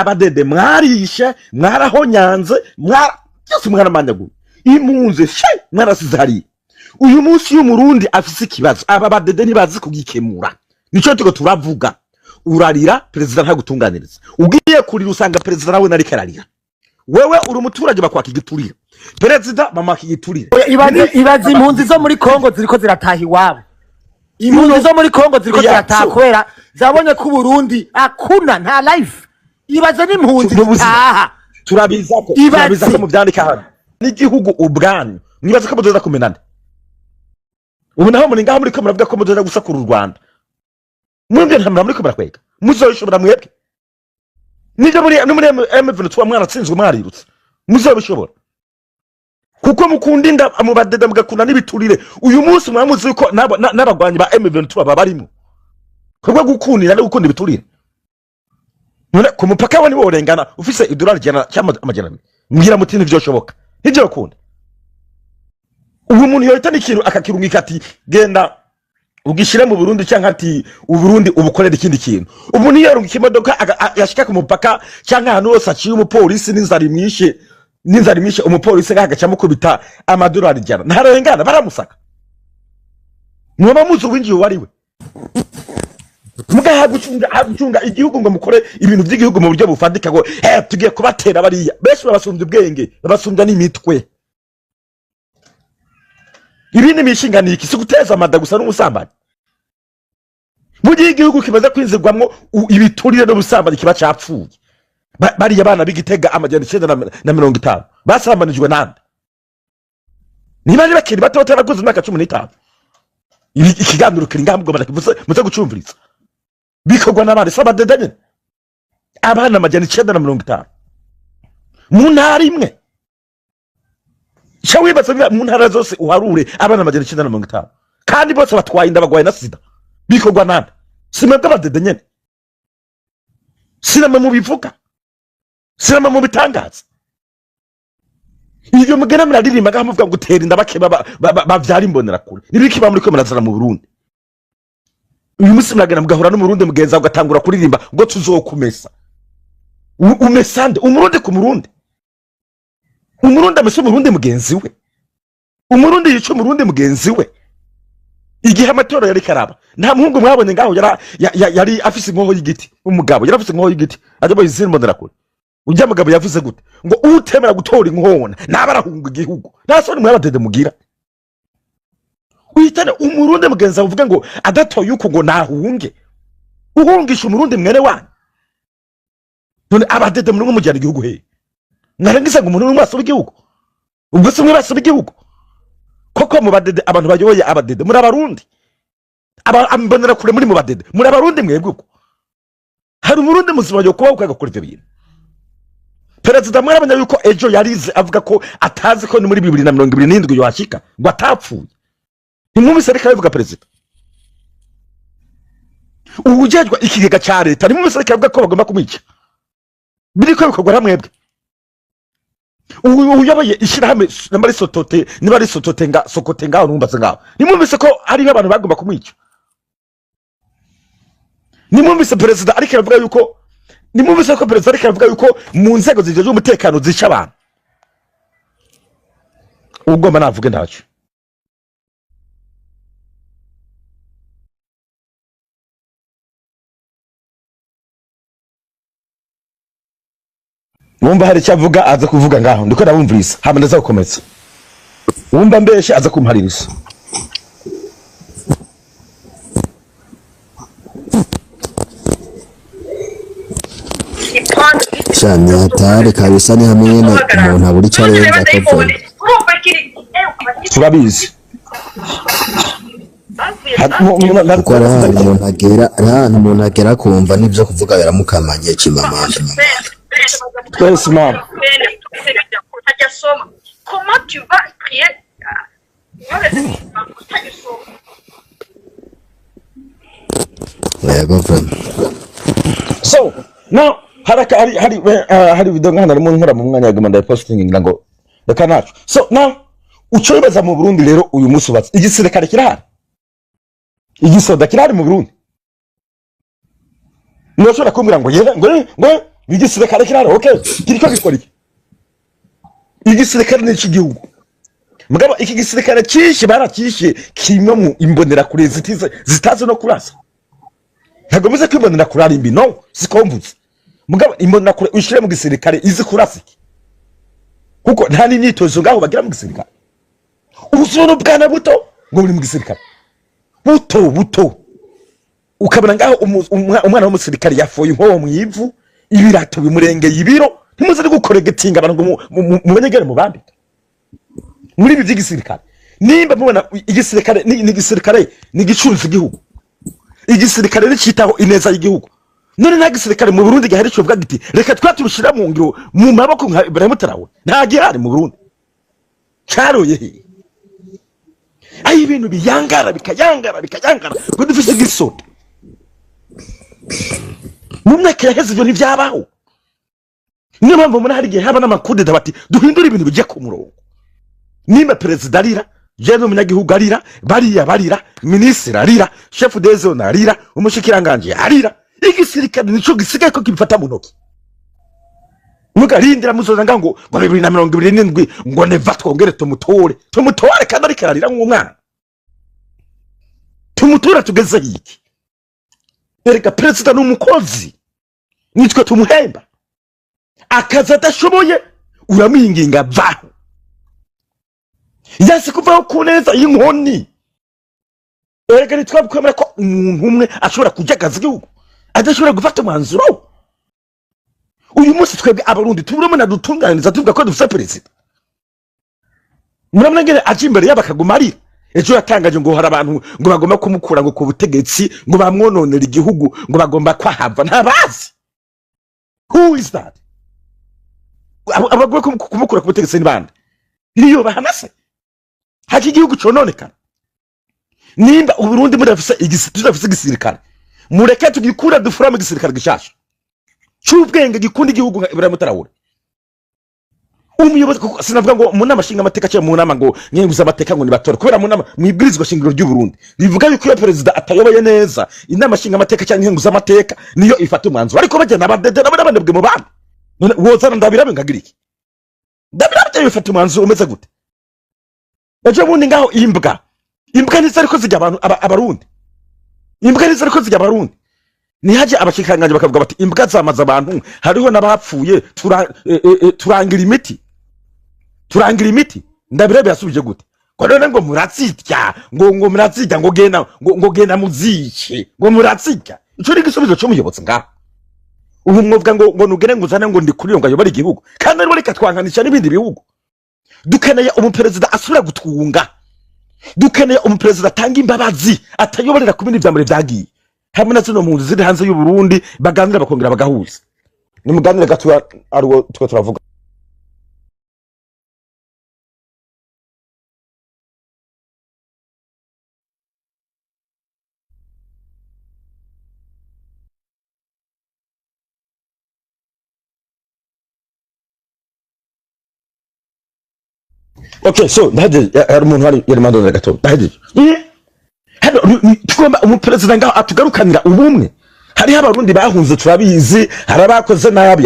abadede mwarishe mwarahonyanze byose mwaramanyaguye impunzi mwarasize hariya. Uyu munsi y'umurundi afise ikibazo aba badede ntibazi kugikemura, nico tuko turavuga. Urarira perezida ntagutunganiriza, ugiye kurira usanga perezida nawe nari kararira. Wewe uri umuturage bakwaka igiturire, perezida mama kigiturire. Ibazi impunzi zo muri Kongo ziriko zirataha iwabo. Impunzi zo muri Kongo ziriko zirataha kwera zabonye ko Burundi akuna nta life. Ibaze n'impunzi zitaha. Turabiza ko mu byandika hano n'igihugu ubwanyu mwibaza ko mudoza kumenana. Ubu naho muri ngaho muri ko muravuga ko mudoza gusakura u Rwanda. Mwebwe ntamura muri ko barakwega muzoshobora mwebwe nije muri M23 mwaratsinzwe mwarirutse muzobishobora kuko mukunda inda amubadeda mugakunda nibiturire. Uyu munsi mwamuzi ko n'abagwanyi ba M23 babarimo kubwo gukundira no gukunda ibiturire. None ku mupaka wani worengana ufise idolari cyangwa amajana mbwira muti ntivyoshoboka nivyo kunda. Ubu muntu yohitana ikintu akakirungika ati genda ugishire mu Burundi cyangwa ati uburundi ubukorera ikindi kintu. Ubu niyo yarunga imodoka yashika ku mupaka cyangwa hano hose aciye umupolisi n'inzari mwishe umupolisi agaca mukubita amadolari jana ntarengana baramusaka. Mwaba muzi winjiye wariwe muga hagucunga igihugu ngo mukore ibintu by'igihugu mu buryo bufadika ngo tugiye kubatera bariya benshi babasumbye ubwenge babasumbya n'imitwe. Ibindi mishinga iki si guteza amada gusa n'umusambanyi. Mu gihe igihugu kimaze kwinzirwamwo ibiturire n'ubusambanyi kiba capfuye. Bariya bana b'Igitega amajana 950 basambanijwe nande? Niba ari bakiri bato bataraguze imyaka 15. Ikiganiro kiri ngambwe muze gucumviriza. Bikogwa n'abandi sabadede nyene. Abana amajana 950. Mu ntara imwe. Shawe batsanga mu ntara zose uharure abana amajana 950. Kandi bose batwaye indabagwaye na sida. Bikogwa nande? Simebwe abadede nyene. Sinama mu bivuga. Sinama mu bitangaza. Iyo mugena muraririmba gamuvuga gutera indabake bavyara imbonera kure. Nibiki ba muri ko murazana mu Burundi. Uyu musi muragana mugahura no mu Burundi mugenza ugatangura kuririmba ngo tuzokumesa. Umesande umurundi ku murundi. Umurundi amese umurundi mugenzi we. Umurundi yico umurundi mugenzi we. Igihe amatora yari karaba nta muhungu mwabonye ngaho yari afise inkoho y'igiti. Umugabo yari afise inkoho y'igiti ajya bayizira imbonera kure. Ujya mugabo yavuze gute ngo utemera gutora inkona nabarahunga igihugu nasone mwabadede mugira. Uhitane umurundi mugenza uvuga ngo adatoye uko ngo nahunge uhungisha umurundi mwene wanyu. None abadede muri mujyana igihugu he mwarangise ngo umuntu n'umwaso w'igihugu ubwo se mwaso w'igihugu koko mu badede abantu bayoboye abadede muri abarundi ambonera kure muri mu badede muri abarundi mwebwe uko hari umurundi muzima yo kuba ukagakora ivyo bintu. Perezida mwarabanya yuko ejo yarize avuga ko atazi ko ni muri 2027 yo hashika ngo atapfuye. Nimwumvise reka bivuga perezida ubujejwe ikigega ca leta nimwumvise reka bivuga ko bagomba kumwica biriko bikogwa ramwebwe. Uyoboye ishirahamwe nambari sotote nibari sotote nga sokote ngaho numbaze ngaho nimwumvise ko ari abantu bagomba kumwica. Nimwumvise perezida ariko avuga yuko nimwumvise ko perezida ariko avuga yuko mu nzego zijeje umutekano zica abantu. Ugomba navuge ndacho Wumva hari cyavuga aza kuvuga ngaho ndiko ndabumviriza hama ndaza gukomeza. Wumva mbeshe aza kumpaririza. Shanya tare kabisa ni hamwe umuntu aburi cyarenza akavuna. Turabizi. Kuko umuntu agera kumva nibyo kuvuga biramukamanye kimamanje. Twese mama. Comment tu vas prier? So, now hari video ngana mu nkora mu mwanya gamba posting ngira ngo reka nacu. So, now ucoyebeza mu Burundi rero uyu musi ubatse igisirikare kirahari. Igisoda kirahari mu Burundi. Nashobora kumbwira ngo yera ngo igisirikare kiraro okay kiriko gikora iki igisirikare ni igihugu mugabo iki gisirikare cyishe barakishe kimwe mu imbonera kure zitaze no kurasa ntago muze kwibonera kurara imbi no sikomvuze mugabo imbonera kure ushire mu gisirikare izi kurasa iki kuko nta n'imyitozo ngaho bagira mu gisirikare ubusono bwana buto ngo buri mu gisirikare buto ukabona ngaho umwana w'umusirikare yafoye inkoho mu ivu ibirato bimurengeye ibiro ntimuze gukoregetinga abantu mu banyegere mu bandi muri ibi by'igisirikare nimba mubona igisirikare ni gisirikare ni gicuruza igihugu igisirikare nicitaho ineza y'igihugu none nta gisirikare mu Burundi gihari cyo vuga giti reka twaturushira mu ngiro mu maboko nka Ibrahim Traoré nta gihari mu Burundi cyaroye ayi ibintu biyangara bikayangara ngo dufise gisoto mu myaka yaheze ibyo ntivyabaho niyo mpamvu muri hari igihe haba n'amakudeta bati duhindura ibintu bijye ku murongo nimba perezida arira jewe n'umunyagihugu arira barira minisitiri arira chef de zone arira umushikiranganje arira igisirikare nico gisigaye ko kibifata mu ntoki mugarindira muzoza ngo 2027 ngo neva twongere tumutore kandi ariko arira nk'umwana tumutura tugeze iki erega perezida n'umukozi nitwe tumuhemba akaza adashoboye uramwinginga vaho yasi kuvaho ku neza y'inkoni erega nitwabukwemera ko umuntu umwe ashobora kujagaza igihugu adashobora gufata umwanzuro uyu munsi twebwe abarundi tuburimo nadutunganiza tuvuga ko dufite perezida muramwe ngere aje imbere y'abakagumarira ejo yatangaje ngo hari abantu ngo bagomba kumukura ngo ku butegetsi ngo bamwononera igihugu ngo bagomba kwahava ntabazi who is that abagomba kumukura ku butegetsi ni bande niyo bahanase haki igihugu cononekana nimba uburundi muri afisa igisirikare mureke tugikura dufura mu gisirikare gishasha cy'ubwenge gikunda igihugu nka Ibrahim Traoré umuyobozi sinavuga ngo mu nama shinga amateka cyangwa mu nama ngo nyenguza amateka ngo nibatora kubera mu nama mwibwirizwa shingiro ry'u Burundi bivuga yuko iyo perezida atayoboye neza inama shinga amateka cyangwa nyenguza amateka niyo ifata umwanzuro ariko bagenda abadede n'abanebwe mu bandi none wozana ndabirabe ngagira iki ndabirabe bifata umwanzuro umeze gute ejo bundi ngaho imbwa nizo ariko zijya abantu abarundi imbwa nizo ariko zijya abarundi nihaje abashikanganje bakavuga bati imbwa zamaza abantu hariho nabapfuye turangira imiti ndabirebe yasubije gute ko none ngo muratsitya ngo muratsitya ngo genda muzice ngo muratsitya ico ni gisubizo cyo muyobotse ngaho ubu mwovga ngo nugere nguzane ngo ndi kuri yo ngayobora igihugu kandi ari reka twanganisha n'ibindi bihugu dukeneye umuperezida asubira gutwunga dukeneye umuperezida atanga imbabazi atayoborera ku bindi vyamure vyagiye hamwe na zino mpunzi ziri hanze y'u Burundi baganira bakongera bagahuza ni muganira gato ariwo tuko turavuga okay so ndaje ari umuntu hari yari mandona gato ndaje hano tugomba umuperezida ngaho atugarukanira ubumwe hari abarundi bahunze turabizi harabakoze nabi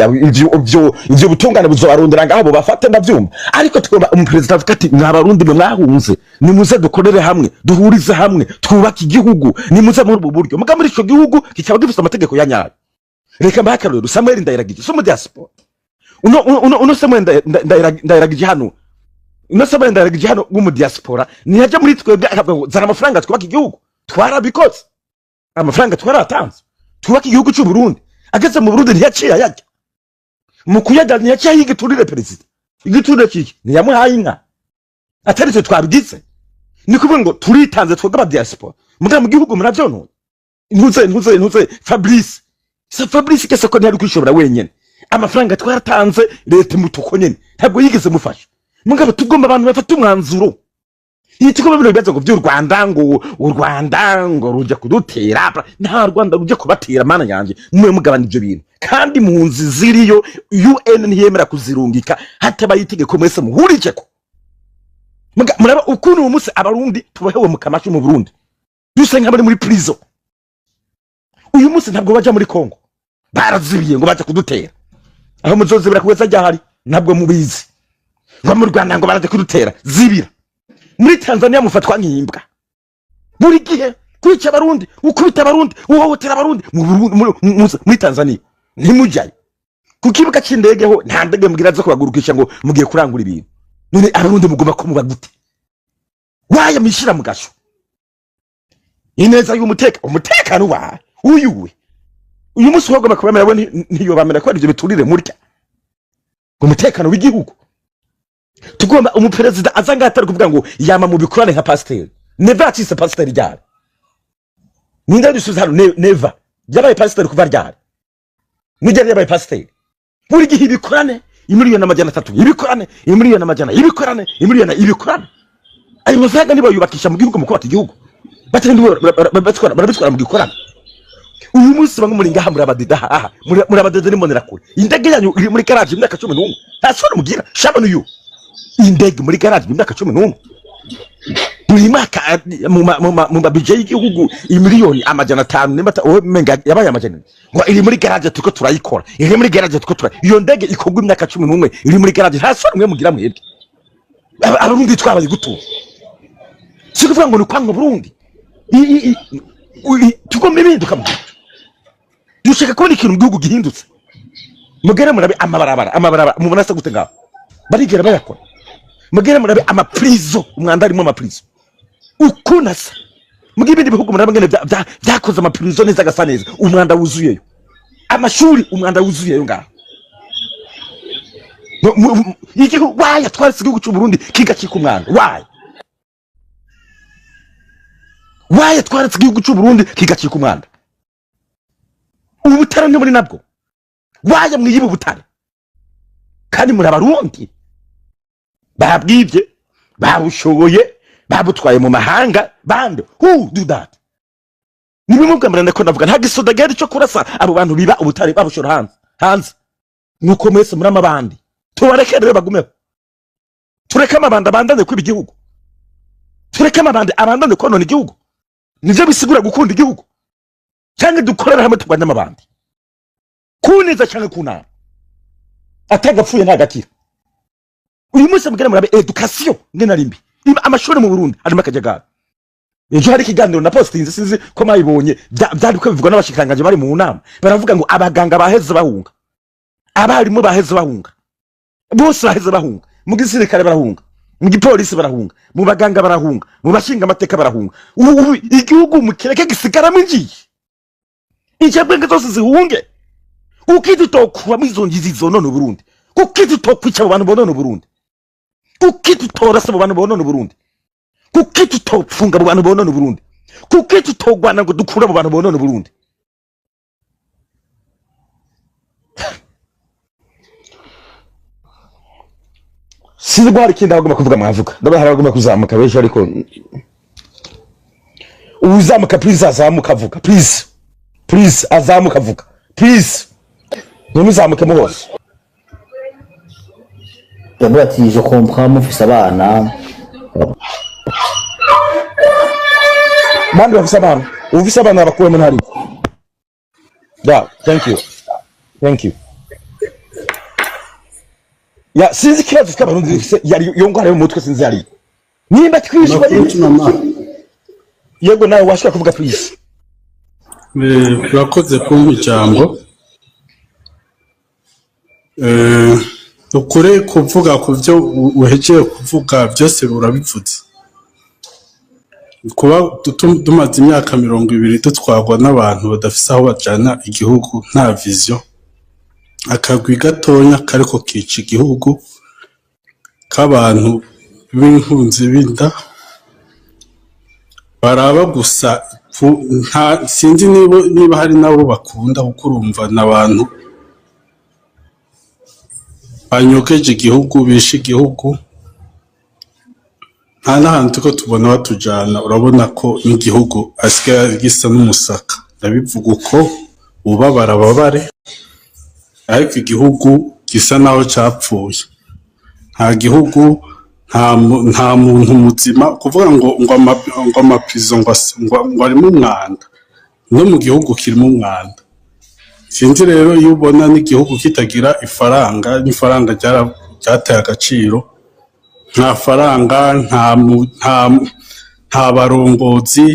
ivyo butungane buzobarondera ngaho bo bafate ndavyumva ariko tugomba umuperezida avuga ati n'abarundi mwe mwahunze nimuze dukorere hamwe duhurize hamwe twubaka igihugu nimuze muri ubu buryo muga muri ico gihugu kikaba gifite amategeko ya nyayo reka mbakarero Samuel Ndayiragije so mu diaspora uno Samuel Ndayiragije hano Samuel Ndayiragije hano mu diaspora nihaje muri twebwe akavuga zara amafaranga twubaka igihugu twarabikoze amafaranga twaratanze twubaka igihugu cy'u Burundi ageze mu Burundi ntiyaciye yajya mu kuyajya ntiyaciye yigiturire perezida igiturire kiki ntiyamuhaye inka atari cyo twabigize ni kuvuga ngo turitanze twebwe aba diaspora muga mu gihugu muravyonone ntuze Fabrice kese ko ntari kwishobora wenyene amafaranga twaratanze leta mutuko nyene ntabwo yigeze mufasha mugabo tugomba abantu bafata umwanzuro yitiko bibiro bibazo ngo by'u Rwanda ngo rujya kudutera nta Rwanda rujya kubatera mana yanje mwe mugabana ibyo bintu kandi munzi ziriyo UN ntiyemera kuzirungika hataba yitegeko mwese muhurije ko muraba ukuntu umunsi abarundi tubahewe mu kamashu mu Burundi duse nk'abari muri prison uyu munsi ntabwo baja muri Kongo barazibiye ngo baje kudutera aho muzozibira kugeza ryahari ntabwo mubizi ngo mu Rwanda ngo baraje kudutera zibira muri Tanzania mufatwa nk'imbwa buri gihe kwica abarundi ukubita abarundi uhohotera abarundi muri Tanzania ntimujaye kukibuga cy'indege ho nta ndege mbwira zo kubagurukisha ngo mugiye kurangura ibintu none abarundi mugomba ko muba gute waye mishira mugasho ineza umutekano wa uyuwe uyu musi wagomba kubamera bo ntiyo bamera ko ibyo biturire murya umutekano w'igihugu tugomba umuperezida azanga atari kuvuga ngo yama mu bikorane nka pasteur never atise pasteur ryari ninde dusuza hano never yabaye pasteur kuva ryari nige yabaye pasteur buri gihe ibikorane imiliyoni amajana 3 ibikorane imiliyoni amajana ibikorane imiliyoni ibikorane ayo mafaranga nibo yubakisha mu gihugu mu kubata igihugu batende barabitwara mu gikorane uyu munsi bamwe muri ngaha muri abadede nimonera kure indege yanyu iri muri garage imyaka 11 ntasore mugira shabano yu indege muri garage imyaka 11 buri mwaka mu babije y'igihugu imiliyoni amajana 5 nimba menga yabaye amajana ngo iri muri garage tuko turayikora iri muri garage tuko iyo ndege ikogwa imyaka 11 iri muri garage ntasore mwe mugira mwebwe abarundi twabaye gutu sikuvuga ngo ni kwango Burundi tugomba impinduka dushaka kubona ikintu mu gihugu gihindutse mugere murabe amabarabara mubona se gute ngaho barigera bayakora mugere murabe amaprizo umwanda arimo amaprizo ukunasa mugihe ibindi bihugu murabe ngene byakoze amaprizo neza gasa neza umwanda wuzuyeyo amashuri umwanda wuzuyeyo ngaho igihugu waya twaretse igihugu cy'u Burundi kigacika umwanda waya twaretse igihugu cy'u Burundi kigacika umwanda ubutare ni muri nabwo waya mwiyiba ubutare kandi muri abarundi babwibye babushoboye babutwaye mu mahanga bande who do that nibi mubwamrane ko ndavuga nta gisoda gari cyo kurasa abo bantu biba ubutare babushora hanze nuko mwese muri amabandi tubareke rero bagumeho tureke amabandi abandane kwiba igihugu tureke amabandi abandane konona igihugu nivyo bisigura gukunda igihugu cyangwa dukorera hamwe tugwanya amabandi kuniza cyangwa kunana atagapfuye ntagakira uyu munsi mugere murabe education ngena rimbi amashuri mu Burundi arimo akajagara ejo hari kiganiro na postinze sinzi ko mayibonye byari ko bivugwa n'abashikanganje bari mu nama baravuga ngo abaganga baheze bahunga abarimu baheze bahunga bose baheze bahunga mu gisirikare barahunga mu gipolisi barahunga mu baganga barahunga mu bashinga amateka barahunga igihugu mukireke gisigaramo injiye icebwenge zose zihunge ukidutokwa mizongizi zonone Burundi ukidutokwica abantu bonone Burundi ukidutora se abantu bonone Burundi ukidutopfunga abantu bonone Burundi ukidutogwana ngo dukura abantu bonone Burundi Sizigwari kinda bagomba kuvuga mwavuga ndabahara bagomba kuzamuka beje ariko uzamuka please azamuka vuga please azamuka vuga please numuzamuke mu hose D'abord, je comprends, mon fils, ça va, non? Mandi bafise abana ufise abana bakuwe mu ntari thank you ya sinzi kibazo cy'abarundi yari yongara mu mutwe sinzi yari nimba twishwa yego nawe washaka kuvuga please urakoze kumpa ijambo ukore kuvuga ku byo uhekeye kuvuga byose urabivuze kuba tumaze imyaka 20 dutwagwa n'abantu badafise aho bajana igihugu nta vision akagwi gatonya kariko kica igihugu k'abantu b'inkunzi binda baraba gusa nta sinzi niba hari nabo bakunda kukurumva n'abantu banyokeje igihugu bishe igihugu nta n'ahantu tuko tubona batujana urabona ko n'igihugu asigaye gisa n'umusaka ndabivuga uko ubabara babare ariko igihugu gisa naho capfuye nta gihugu nta muntu muzima kuvuga ngo amaprizo ngo arimo umwanda no mu gihugu kirimo umwanda sinzi rero iyo ubona n'igihugu kitagira ifaranga n'ifaranga ryataye agaciro nta faranga nta barongozi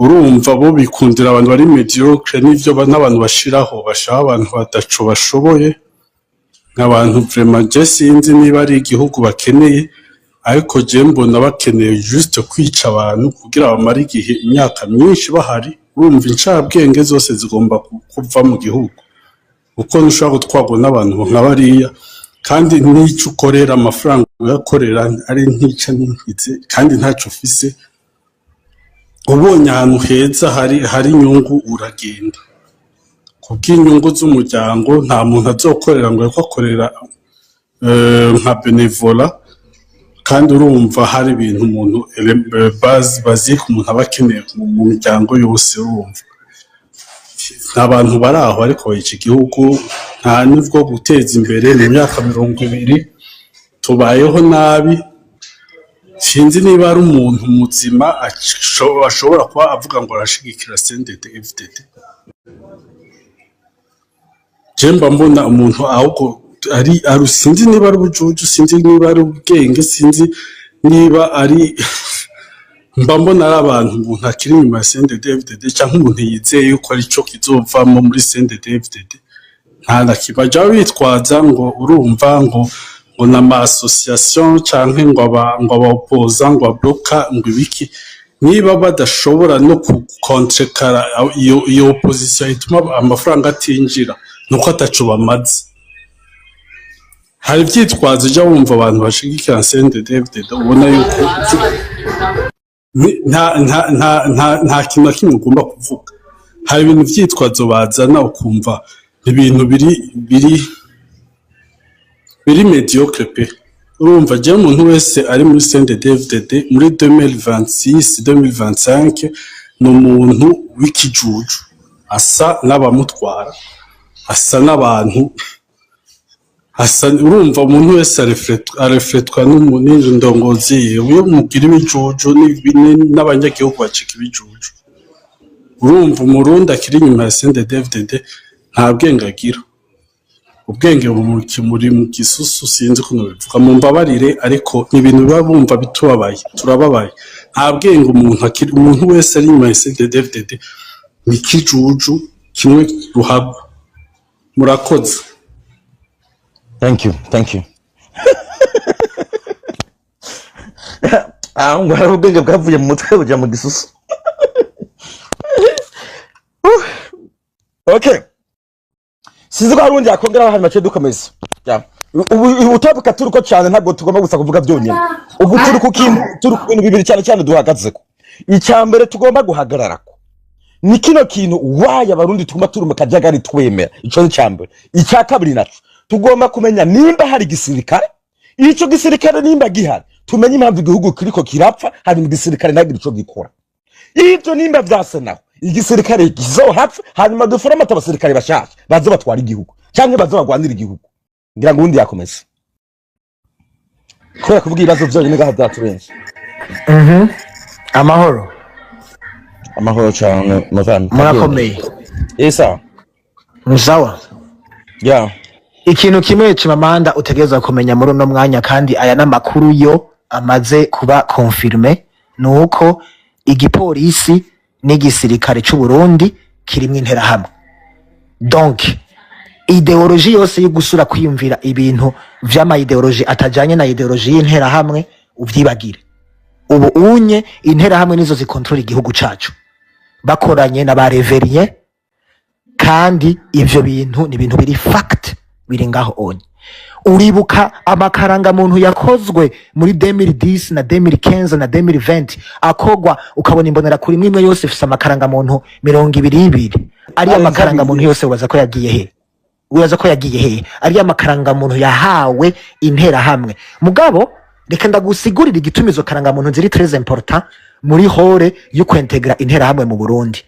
urumva bo bikundira abantu bari mediocre n'ivyo n'abantu bashiraho abantu badaco bashoboye nk'abantu vraiment je sinzi niba ari igihugu bakeneye ariko je mbona bakeneye juste kwica abantu kugira bamara igihe imyaka myinshi bahari urumva incabwenge zose zigomba kuva mu gihugu uko ntushobora gutwarwa n'abantu nka bariya kandi n'icyo ukorera amafaranga uyakorera ari ntica n'inkize kandi ntacyo ufise ubonye ahantu heza hari inyungu uragenda kubw'inyungu z'umuryango nta muntu azokorera ngo yakorera nka benevola kandi urumva hari ibintu umuntu basic umuntu aba akeneye mu miryango yose urumva abantu bari aho ariko iki gihugu nta nibwo guteza imbere mu myaka 20 tubayeho nabi sinzi niba ari umuntu muzima ashobora kuba avuga ngo arashigikira CNDD-FDD jemba mbona umuntu ahubwo ari sinzi niba ari ubujuju sinzi niba ari ubwenge sinzi niba ari mbona ari abantu umuntu akiri inyuma ya CNDD-FDD cyangwa umuntu yizeye yuko ari cyo kizovamo muri CNDD-FDD nta nakibaja bitwaza ngo urumva ngo n'ama association cyangwa ngo abapoza ngo abloka ngo ibiki niba badashobora no kukontrekara iyo opposition ituma amafaranga atinjira nuko ataco bamaze hari byitwazo jya wumva abantu bashigikira CNDD-FDD ubona yuko nta kintu kimwe ugomba kuvuga hari ibintu byitwazo bazana ukumva ibintu biri mediocre pe urumva je umuntu wese ari muri CNDD-FDD muri 2026-2025 n'umuntu w'ikijuju asa n'abamutwara asa n'abantu urumva umuntu wese arefletwa n'umuntu ndongozi uyo mugira ibijuju n'abanyagihugu bacika ibijuju urumva umurundi akiri inyuma ya CNDD-FDD nta bwenge agira ubwenge muri mu gisusu sinzi ko bivuga mu mbabarire ariko ibintu biba bumva bitubabaye turababaye nta bwenge umuntu wese ari inyuma ya CNDD-FDD ni kijuju kimwe ruhabwa murakoze thank you ngo hari ubwenge bwavuye mu mutwe bujya mu gisusu okay sinzi ko harundi yakongera hano mace dukomeza utopica turuko cyane ntabwo tugomba gusa kuvuga byonyine ubu turi ku bintu bibiri cyane duhagazeko icyambere tugomba guhagararako ni kino kintu waya abarundi tugomba turi mu kajagari twemera ico ni cyambere icya kabiri naco tugomba kumenya nimba hari gisirikare ico gisirikare nimba gihari tumenye impamvu igihugu kiriko kirapfa hari mu gisirikare nagire ico gikora ivyo nimba vyasenaho igisirikare kizohapfa hanyuma duforoma abasirikare bashasha bazo batwara igihugu cyangwa bazo bagwanira igihugu ngira ngo undi yakomeza kubera kuvuga ibibazo byonyine ngaha byaturenze amahoro cyane muvana murakomeye isa musawa ya ikintu kimwe Chimamanda utegeza kumenya muri no mwanya kandi aya namakuru yo amaze kuba confirme nuko igipolisi n'igisirikare cy'u Burundi kirimwe intera hamwe donc ideologie yose yo gusura kwiyumvira ibintu vy'ama ideologie atajanye na ideologie y'intera hamwe uvyibagire ubu unye intera hamwe nizo zikontrola igihugu cacu bakoranye na ba reverien kandi ivyo bintu ni ibintu biri fact biri ngaho onye uribuka amakaranga muntu yakozwe muri 2010 na 2015 na 2020 akogwa ukabona imbonera kuri mwimwe yose ifise amakaranga muntu 22 ari amakaranga muntu yose ubaza ko yagiye he ari amakaranga muntu yahawe intera hamwe mugabo reka ndagusigurira igitumizo karanga muntu ziri très important muri hore yo kwintegra intera hamwe mu Burundi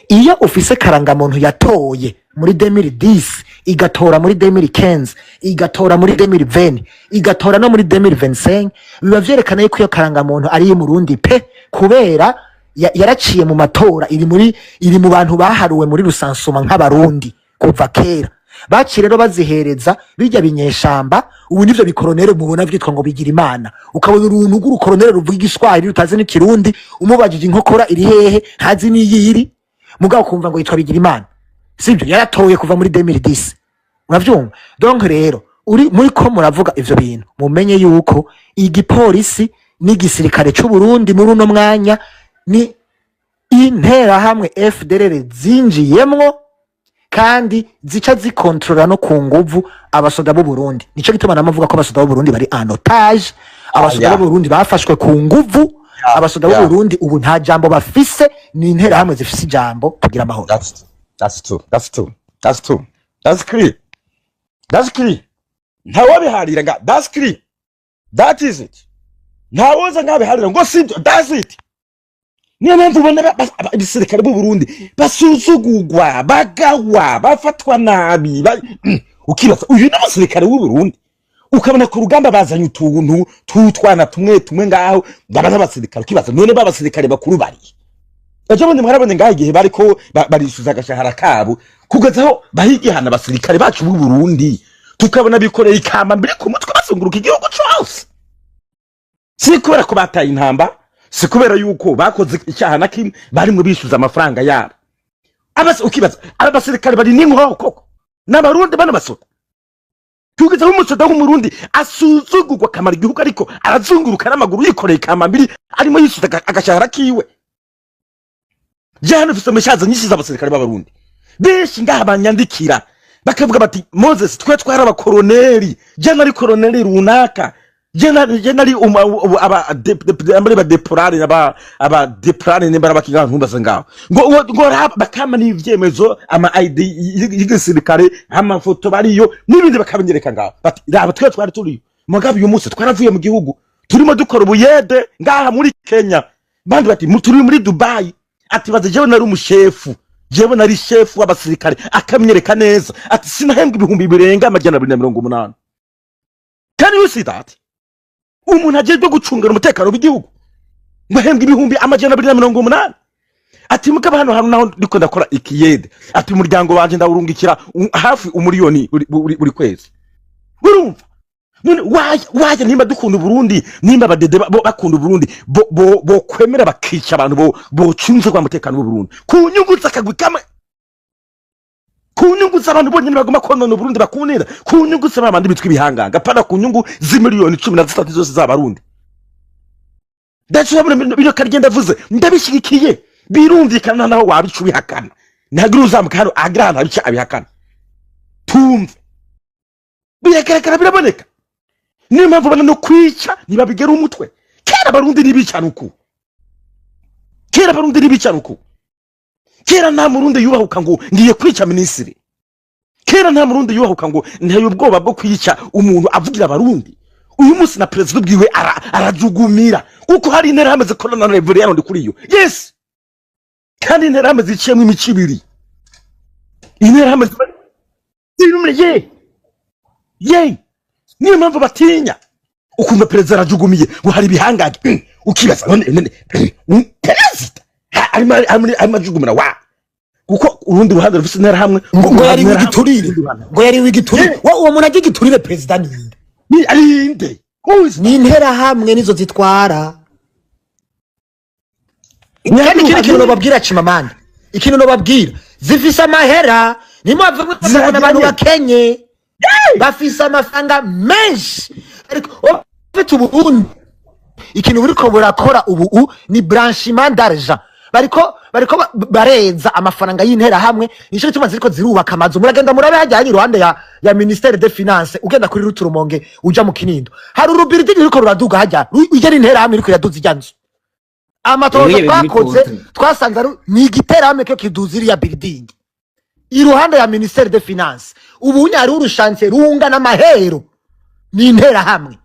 iyo ufise karanga muntu yatoye muri 2010 igatora muri 2015 igatora muri 2020 igatora no muri 2025 biba vyerekana yuko iyo karanga muntu ari mu Burundi pe kubera yaraciye mu matora iri mu bantu baharuwe muri rusansuma nk'abarundi kuva kera baci rero bazihereza bijya binyeshamba ubu nivyo bikoronere mubona vyitwa ngo bigira imana ukabona uruntu rw'urukoronere ruvuga igiswahili rutazi n'ikirundi umubajije inkokora iri hehe ntazi n'iyiri mugabo kumva ngo yitwa bigira imana sivyo yaratoye kuva muri 2010 uravyumva donc rero uri muri ko muravuga ivyo bintu mumenye yuko igipolisi n'igisirikare c'u Burundi muri uno mwanya ni intera hamwe FDLR zinjiyemwo kandi zica zikontrola no ku nguvu abasoda b'u Burundi nico gituma namavuga ko abasoda b'u Burundi bari en otage abasoda b'u Burundi bafashwe ku nguvu abasoda b'u Burundi ubu nta jambo bafise ni intera hamwe zifise ijambo kugira amahoro. That's clear ntawabiharira nga that's clear that is it ntawoza ngabiharira ngo sibyo that's it niyo mpamvu ubona abasirikare b'u Burundi basuzugurwa bagawa bafatwa nabi ukibaza uyu n'abasirikare b'u Burundi ukabona ku rugamba bazanye utuntu tutwana tumwe ngaho ngabana abasirikare ukibaza none babasirikare bakuru bari ejo bundi mwarabone ngaho igihe bariko barishuza agashahara kabo kugezaho bahigihana abasirikare bacu b'u Burundi tukabona bikoreye ikamba mbere ku mutwe basunguruka igihugu cyose si kubera ko bataye intamba si kubera yuko bakoze icyaha na kimwe bari mu bishuza amafaranga yabo ukibaza abasirikare bari n'inkoho koko n'abarundi bana basoda tugize umusoda w'umurundi asuzugurwa kamara igihugu ariko arazunguruka n'amaguru yikoreye ikamba mbere arimo yishuza agashahara kiwe jana ufite amashaza nyinshi z'abasirikare b'abarundi benshi ngaha banyandikira bakavuga bati Moses twe twara abakoroneri jana ari koroneri runaka jana ari aba deporare aba deporare nembara bakiga ntumbaza ngaho ngo bakama n'ivyemezo ama ID y'igisirikare amafoto bariyo n'ibindi bakabinyereka ngaho bati raba twe twari turi mugabe uyu munsi twaravuye mu gihugu turimo dukora ubuyede ngaha muri Kenya bandi bati turi muri Dubai ati baze jewe nari umushefu jewe nari shefu w'abasirikare akamenyereka neza ati sinahembwa ibihumbi birenga amajana 280 can you see that umuntu agiye gucungana umutekano w'igihugu ngo ahembwa ibihumbi amajana 280 ati mukaba hano naho ndiko ndakora ikiyede ati umuryango wanje ndawurungikira hafi umuriyoni buri kwezi urumva none waje nimba dukunda Burundi nimba badede bakunda Burundi bo kwemera bakica abantu bo cunze kwa mutekano w'u Burundi kunyungu zakagwi kama kunyungu z'abantu bonyine bagoma konona Burundi bakunira kunyungu z'abandi bitwa ibihanganga pana kunyungu z'imiliyoni 13 zose z'abarundi ndacho bino karigenda vuze ndabishigikiye birumvikana naho wabicu bihakana ntagira uzamuka hano agrana bica abihakana tumve biyekerekana biraboneka niyo mpamvu bana no kwica nibabigera umutwe kera abarundi nibicana uku kera nta murundi yubahuka ngo ngiye kwica minisitiri kera nta murundi yubahuka ngo ntayo ubwoba bwo kwica umuntu avugira abarundi uyu munsi na president ubwiwe arajugumira kuko hari intera hameze corona revolution ndi kuri yo yes kandi intera hameze iciyemo imicibiri intera hameze ye niyo mpamvu batinya ukumva president arajugumiye ngo hari bihangaje ukibaza none president amajugumira wa uko urundi ruhande rufise intera hamwe ngo yari wigiturire uwo muntu agigiturire president ni arinde ni intera hamwe nizo zitwara kandi ikintu nobabwira Chimamanda ikintu nobabwira zifise amahera nimwe bavugana abantu bakenye bafise amafaranga menshi ariko ufite Uburundi ikintu buriko burakora ubu ni blanchiment d'argent bariko bareza amafaranga y'intera hamwe nico gituma ziriko zirubaka amazu muragenda murabe hajyanye iruhande ya ministère des finances ugenda kuri Ruturumonge uja mu Kinindo hari urubiridi ruriko ruraduga hajya ugera intera hamwe iriko iraduza ijyanzo amatoza twakoze twasanze ni igitera hamwe cyo kiduziri ya building iruhande ya ministère des finances ubu nyari urushanse runga n'amahero ni intera hamwe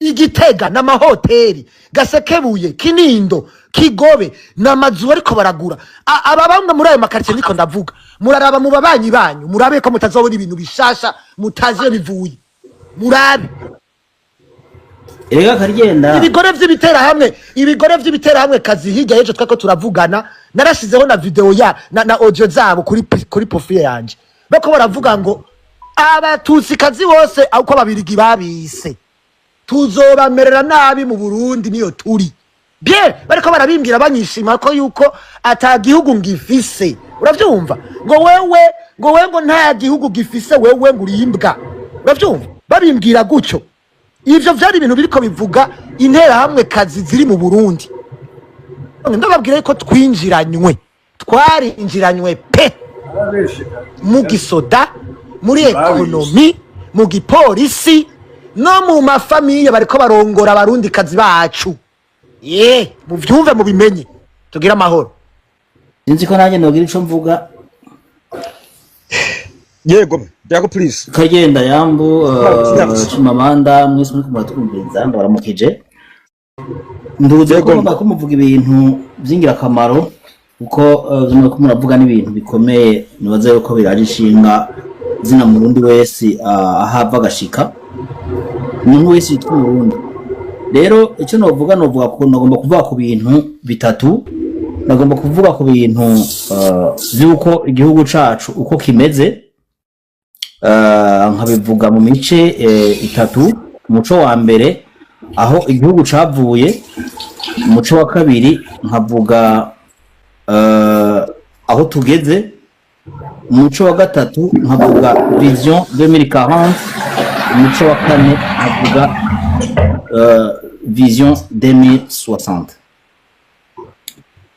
Igitega n'amahoteli Gasekebuye Kinindo Kigobe n'amazu ariko baragura ababanga muri ayo makartie niko ndavuga muraraba mu babanyi banyu murabe ko mutazobona ibintu bishasha mutaziye bivuye murabe Erega karigenda ibigore vy'ibitera hamwe kazi hirya yejo twako turavugana narashizeho na video na audio zabo kuri profile yanje bako baravuga ngo abatutsikazi bose uko babirigi babise tuzobamerera nabi mu Burundi niyo turi bien bariko barabimbwira banyishima ko yuko atagihugu ngifise uravyumva ngo wewe ngo nta gihugu gifise wewe ngo urimbwa uravyumva babimbwira gucyo ivyo vyari ibintu biriko bivuga intera hamwe kazi ziri mu Burundi ndababwira ko twarinjiranywe pe mu gisoda muri ekonomi mu gipolisi no mu mafamiye bariko barongora abarundi kazi bacu muvyumve mu bimenye tugira amahoro sinzi ko nanjye nogira ico mvuga yego please kagenda yambu Chimamanda mwese muri kumutwumviriza ndabaramukije nduze ko muvuga ibintu byingira kamaro uko zimwe ko muravuga n'ibintu bikomeye nibaze yuko biraje ishinga zina murundi wese ahava agashika umuntu wese yitwa Burundi rero icyo novuga ko nagomba kuvuga ku bintu bitatu nagomba kuvuga ku bintu by'uko igihugu cacu uko kimeze nkabivuga mu mice itatu umuco wa mbere aho igihugu cavuye umuco wa kabiri nkavuga aho tugeze umuco wa gatatu nkavuga vision 2040 umuco wa kane nkavuga vision 2060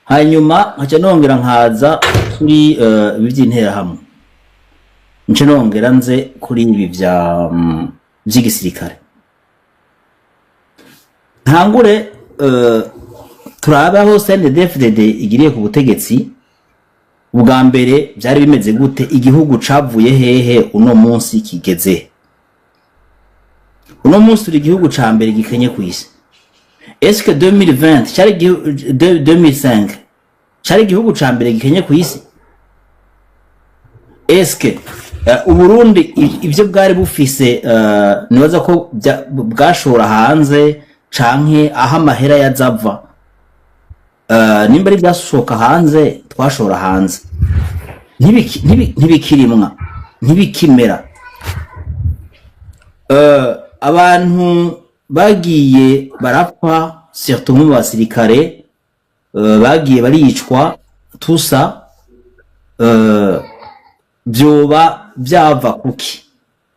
hanyuma nkaca nongera nkaza kuri iby'intera hamwe nce nongera nze kuri ibi by'igisirikare ntangure turabaho CNDD-FDD igiriye ku butegetsi ubwa mbere byari bimeze gute igihugu cavuye hehe uno munsi kigeze uno munsi uri igihugu ca mbere gikenye ku isi est-ce que 2020 cyari 2005 cyari igihugu ca mbere gikenye ku isi est-ce que Uburundi ivyo bwari bufise nibaza ko bwashora hanze canke aho amahera yazava nimba ari byashoka hanze twashora hanze ntibikirimwa ntibikimera abantu bagiye barapfa surtout mu basirikare bagiye baricwa tusa byoba byava kuki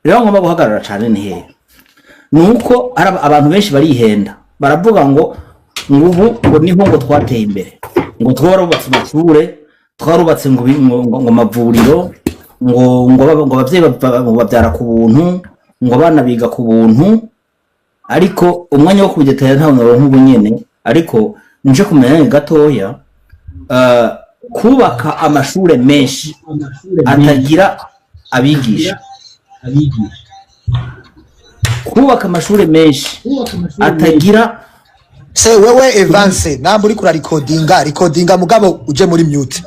rero ngomba guhagarara cyane ni hehe nuko abantu benshi barihenda baravuga ngo ubu niho ngo twateye imbere ngo twarubatse amashure twarubatse ngo amavuriro ngo abavyeyi babyara ku buntu ngo abana biga ku buntu ariko umwanya wo kubigetera nta noro nk'ubu nyene ariko nje kumenya gatoya kubaka amashure menshi atagira abigisha kubaka amashure menshi atagira se wewe Evance namba uri kura recordinga mugabo uje muri mute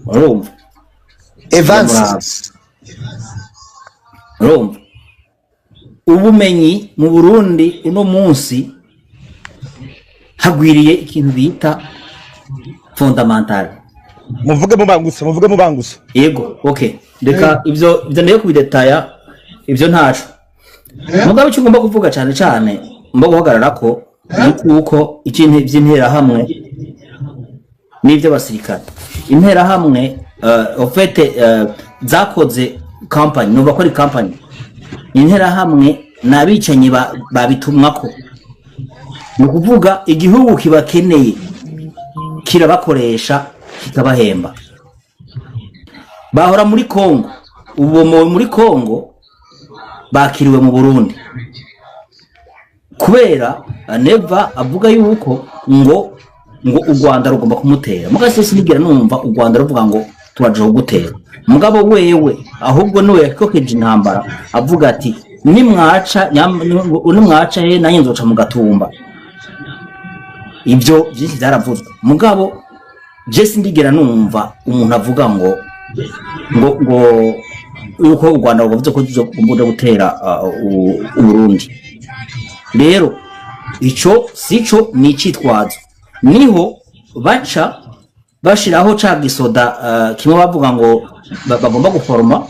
urumva Evance urumva ubumenyi mu Burundi uno munsi hagwiriye ikintu bita fondamental muvuge mubanguse yego okay reka ivyo ndiye kubidetaya ivyo ntaco mugabo icyo ngomba kuvuga cyane cyane mba guhagarara ko nuko ikintu by'intera hamwe n'ivyo basirikare intera hamwe ofete zakoze company no bakora company intera hamwe nabicanyi babitumwako no kuvuga igihugu kibakeneye kirabakoresha kikabahemba bahora muri Kongo ubu muri Kongo bakiriwe mu Burundi kubera neva avuga yuko ngo u Rwanda rugomba kumutera mugase sinigera numva u Rwanda ruvuga ngo turaje gutera mugabo wewe ahubwo niwe yakokeje intambara avuga ati nimwaca he nanjye nzoca mu gatumba ibyo byinshi byaravuzwe mugabo je sindigera numva umuntu avuga ngo yuko u Rwanda ruvuze ko tuzogomba gutera Burundi rero ico sico ni citwazo niho baca bashiraho ca gisoda kimwe bavuga ngo bagomba guforma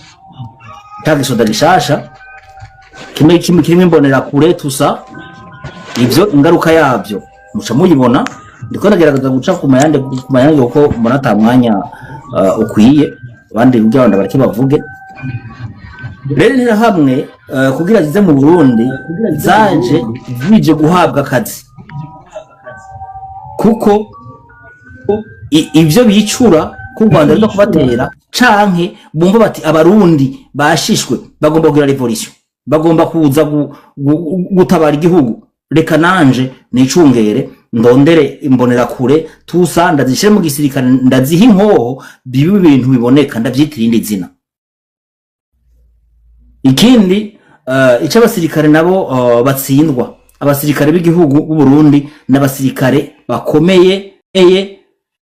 ca gisoda gishasha kimwe kirimo imbonera kure tusa ivyo ingaruka yavyo muca muyibona ndiko nagerageza guca ku mayande uko mbona ata mwanya ukwiye abandi kugira ngo bareke bavuge rero ntira hamwe kugira zize mu Burundi zaje zije guhabwa akazi kuko ivyo bicura ku Rwanda rwo kubatera canke bumva bati abarundi bashishwe bagomba kugira revolution bagomba kuza gutabara igihugu reka nanje nicungere ndondere imbonera kure tusa ndazishire mu gisirikare ndaziha inkoho bibi ibintu biboneka ndavyitira indi zina ikindi ico abasirikare nabo batsindwa abasirikare b'igihugu b'u Burundi n'abasirikare bakomeye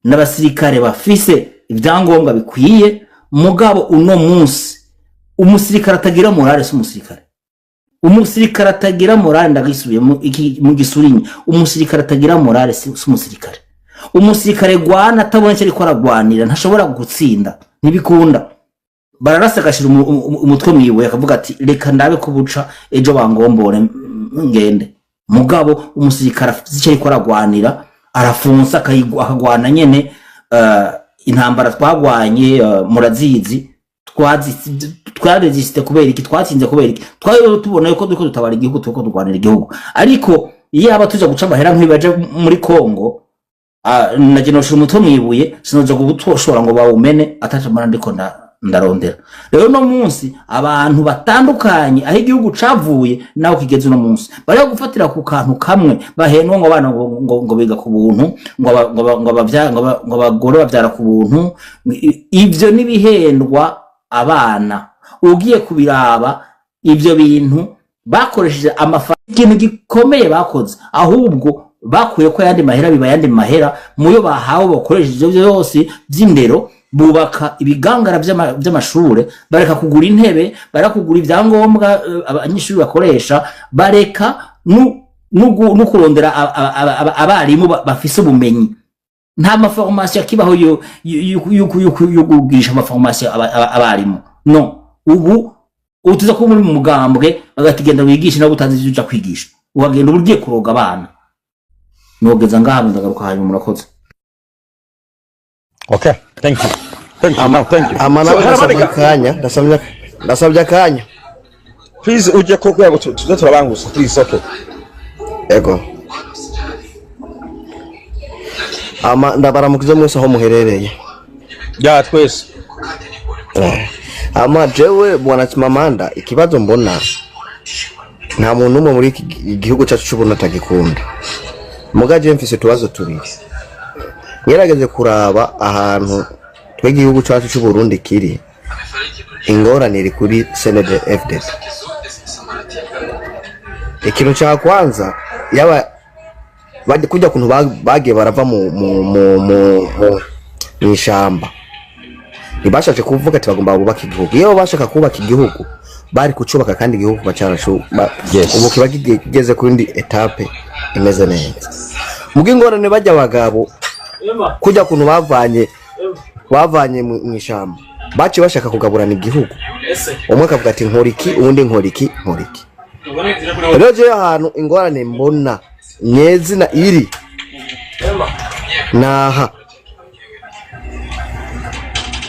n'abasirikare bafise ibyangombwa bikwiye mugabo uno munsi umusirikare atagira morale si umusirikare atagira morale ndagisubiye mu gisurinye umusirikare atagira morale si umusirikare gwana atabonye ariko aragwanira ntashobora gutsinda ntibikunda bararasa gashira umutwe mwiwe akavuga ati reka ndabe ko buca ejo bangombore ngende mugabo umusirikare afite ariko aragwanira arafunsa akagwana nyene intambara twagwanye murazizi twaresiste kubera iki twatsinze kubera iki twayo tubona yuko duko dutabara igihugu tuko dugwanira igihugu ariko iyo aba tuja guca amahera nk'ibaje muri Kongo naje no shumutwe mwibuye sinoje gutoshora ngo bawumene atacamara ndiko ndarondera rero no munsi abantu batandukanye aho igihugu cavuye naho kigeze no munsi bari gufatira ku kantu kamwe bahenwa ngo abana ngo biga ku buntu ngo bagore bavyara ku buntu ivyo nibihendwa abana ugiye kubiraba ivyo bintu bakoresheje ikintu gikomeye bakoze ahubwo bakuye ko yandi mahera biba yandi mahera muyo bahawe bakoresheje ivyo byose by'indero bubaka ibigangara by'amashure bareka kugura intebe bareka kugura ivyangombwa abanyeshuri bakoresha bareka no kurondera abarimu bafise ubumenyi nta maformation kibaho yo kugisha amaformation abarimu no ubu utuza ko muri mugambwe bagatigenda wigisha no gutanze ivyo kwigisha uhagenda uburyo kuroga abana nogeza ngaha ndagaruka hanyuma murakoze. Okay, thank you. Thank you. Amana ndasabye akanya. Please uje ko kwego tuze turabangusa please okay. Ego. Ndabaramukize mwese aho muherereye. Ya twese. Jewe bwana Chimamanda ikibazo mbona nta muntu umwe muri igihugu cyacu cy'ubuntu atagikunda. Mugaje mfise tubazo tubiri. Ngerageze kuraba ahantu tw'igihugu cyacu cy'u Burundi kiri ingorane iri kuri CNDD-FDD. Ikintu cya kwanza yaba kujya kuntu bagiye barava mu ishamba ntibashaje kuvuga ati bagomba kubaka igihugu. Iyo bashaka kubaka igihugu bari kucubaka kandi igihugu bacarashu ubu kiba kigeze ku yindi etape imeze neza. Mugi ingorane bajya abagabo kujya kuntu bavanye mu ishamba baci bashaka kugaburana igihugu umwe akavuga ati nkoriki uwundi nkoriki. Rero je ahantu ingorane mbona nyezina iri naha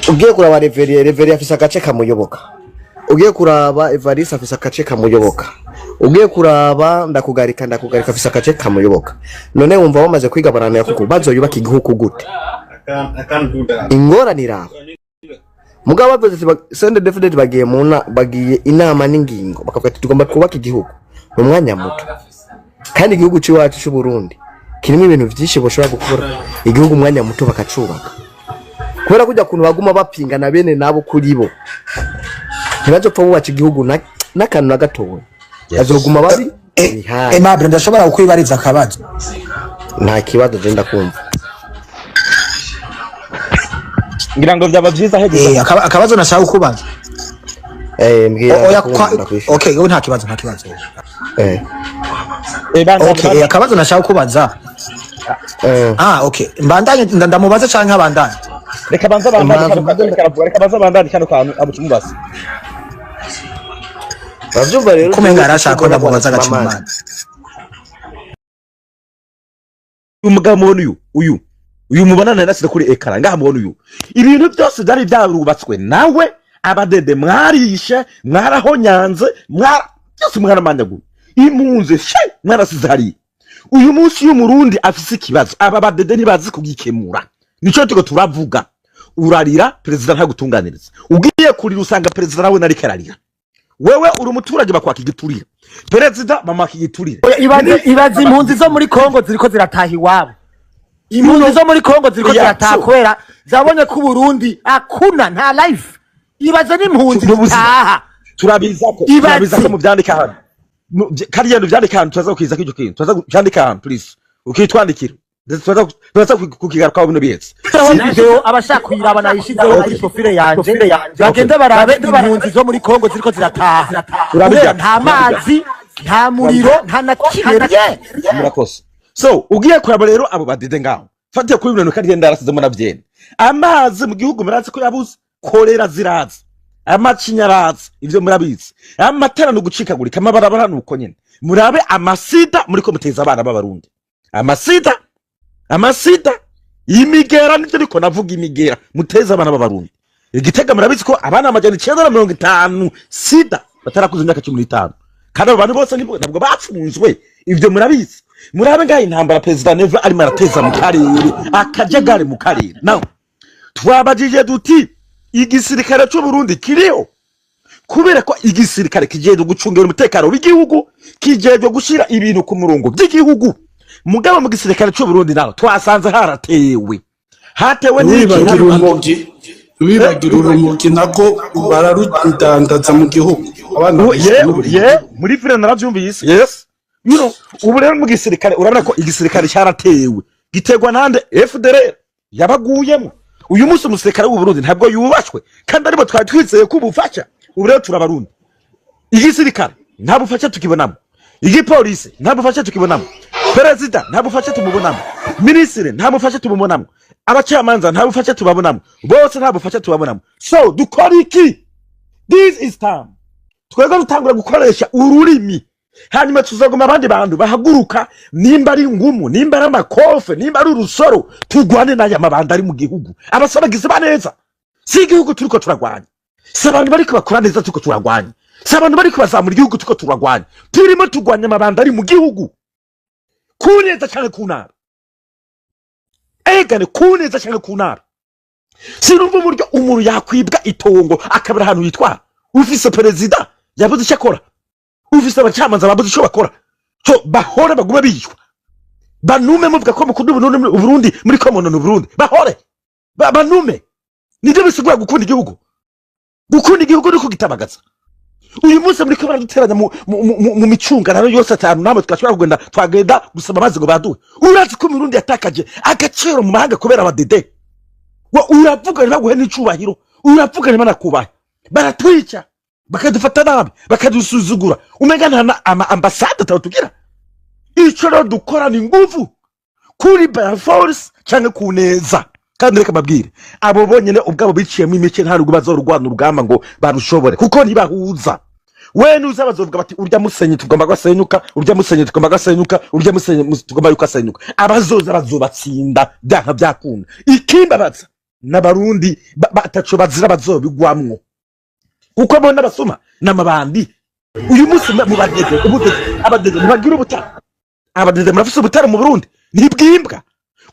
ugiye kuraba Reverie afisa agace kamuyoboka, ugiye kuraba Evariste afisa agace kamuyoboka, ugiye kuraba ndakugarika afisa agace kamuyoboka. None wumva bamaze kwigabarana yakuko bazoyubaka igihugu gute? Ingoranira mugabo bavuze CNDD-FDD bagiye inama n'ingingo bakavuga ati tugomba kubaka igihugu mu mwanya muto, kandi igihugu cy'iwacu cy'u Burundi kirimo ibintu byinshi boshobora gukora igihugu umwanya muto bakacubaka. Kubera kujya kuntu baguma bapingana bene nabo kuri bo ntibazopfa bubaka igihugu n'akantu na gatoya azoguma babi. Aimable ndashobora kukwibariza akabazo? Nta kibazo je ndakumva. Ngira ngo byaba byiza hegeza akabazo nashaka kubaza. Mbwira. Okay, nta kibazo. Okay, akabazo nashaka kubaza Okay, mbandanye ndamubaza canke abandanye. reka banza bandanye kano kantu abucumubaza bavyumva rero Kumenga arashaka ko ndamubaza agacimana. umugabo mubona uyu mubonana nasire kuri ekara ngaha mubona uyu ibintu byose byari byarubatswe nawe abadede mwarishe mwarahonyanze byose mwaramanyagura impunzi mwarasize hariya uyu munsi y'umurundi afise ikibazo aba badede ntibazi kugikemura nico tuko turavuga urarira perezida ntagutunganiriza ugiye kurira usanga perezida nawe nari kararira wewe uri umuturage bakwaka igiturire perezida bamaka igiturire Ibaze impunzi zo muri Kongo ziriko zirataha iwabo. Impunzi zo muri Kongo ziriko zirataha kubera zabonye ko Burundi akuna nta life. Ibaze n'impunzi zitaha. turabiza ko mu byandika hano kariya byandika hano tuzaza kukiza k'icyo kintu tuzaza byandika hano please ukitwandikira tuzaza kukigaruka bino biyetse video abashaka kuyiraba nayishizeho kuri profile yanje bagende barabe impunzi zo muri Kongo ziriko zirataha. Nta mazi nta muriro nta nakirye murakoze so ugiye kuraba rero abo badede ngaho fatiye kuri bino kandi ndarasizemo navyene amazi mu gihugu murazi ko yabuze kolera ziraza amacinyaraza ivyo murabizi amatara no gucikagurika amabarabara nuko nyene murabe amasida muri ko muteza abana b'abarundi amasida imigera nivyo niko navuga imigera muteza abana b'abarundi igitega murabizi ko abana amajana 950 sida batarakuze imyaka 15 kandi abantu bose ntabwo bapfunzwe ivyo murabizi murabe ngaho intambara perezida Neva ari marateza mu karere akajagare mu karere naho twabajije duti igisirikare cyo Burundi kiriho kubera ko igisirikare kijeje gucungera umutekano w'igihugu kijeje gushira ibintu ku murongo by'igihugu mugabo mu gisirikare cyo Burundi naho twasanze hatewe wibagira urumogi nako bararudandaza mu gihugu abantu muri fire naravyumvise yes ubu rero mu gisirikare urabona ko igisirikare cyaratewe gitegwa nande FDR yabaguyemo uyu munsi umusirikare w'u Burundi ntabwo yubashwe kandi arimo twatwizeye ko ubufasha ubu rero turabarundi igisirikare nta bufasha tukibonamo igipolisi nta bufasha tukibonamo perezida nta bufasha tumubonamo ministre nta bufasha tumubonamo abacamanza nta bufasha tubabonamo bose nta bufasha tubabonamo so dukora iki this is time twego dutangura gukoresha ururimi hanyuma tuzagoma abandi bantu bahaguruka nimba ari ngumu nimba ari amakofe nimba ari urusoro tugwane n'aya mabanda ari mu gihugu abasabagize baneza si igihugu turiko turagwanya si abantu bari kubakora neza turiko turagwanya si abantu bari kubazamura igihugu turiko turagwanya turimo tugwanya amabanda ari mu gihugu kuneza cyane kunara egane kuneza cyane kunara sinumva uburyo umuntu yakwibwa itongo akabira ahantu yitwara ufise perezida yabuze icyo akora ufise abacamanza babuze icyo bakora cyo bahore bagume biyishwa banume muvuga ko mukunda Burundi muri komono no Burundi bahore banume nibyo bisigura gukunda igihugu nuko gitabagaza uyu munsi muri ko baraduteranya mu micungararo yose atanu namwe twashobora twagenda gusaba amazi ngo baduwe urazi ko Burundi yatakaje agaciro mu mahanga kubera abadede uravuga baguhe n'icubahiro uravuga banakubaha baratwica bakadufata nabi bakadusuzugura umenga nta ambasade tatugira ico rero dukora ni nguvu kuri by force cyane kuneza kandi reka babwire abo bonyene ubwabo biciyemo imice nta rugo bazorugwana urugamba ngo barushobore kuko ntibahuza wene uza bazovuga bati urya musenye tugomba gasenyuka urya musenye tugomba gasenyuka urya musenye tugomba yukasenyuka abazoza bazobatsinda byanka byakunda ikimbabaza n'abarundi bataco bazira bazobigwamwo uko bona basoma namabandi uyu munsi mu bageze abadede bagira ubutara abadede murafise ubutara mu Burundi nibwimbwa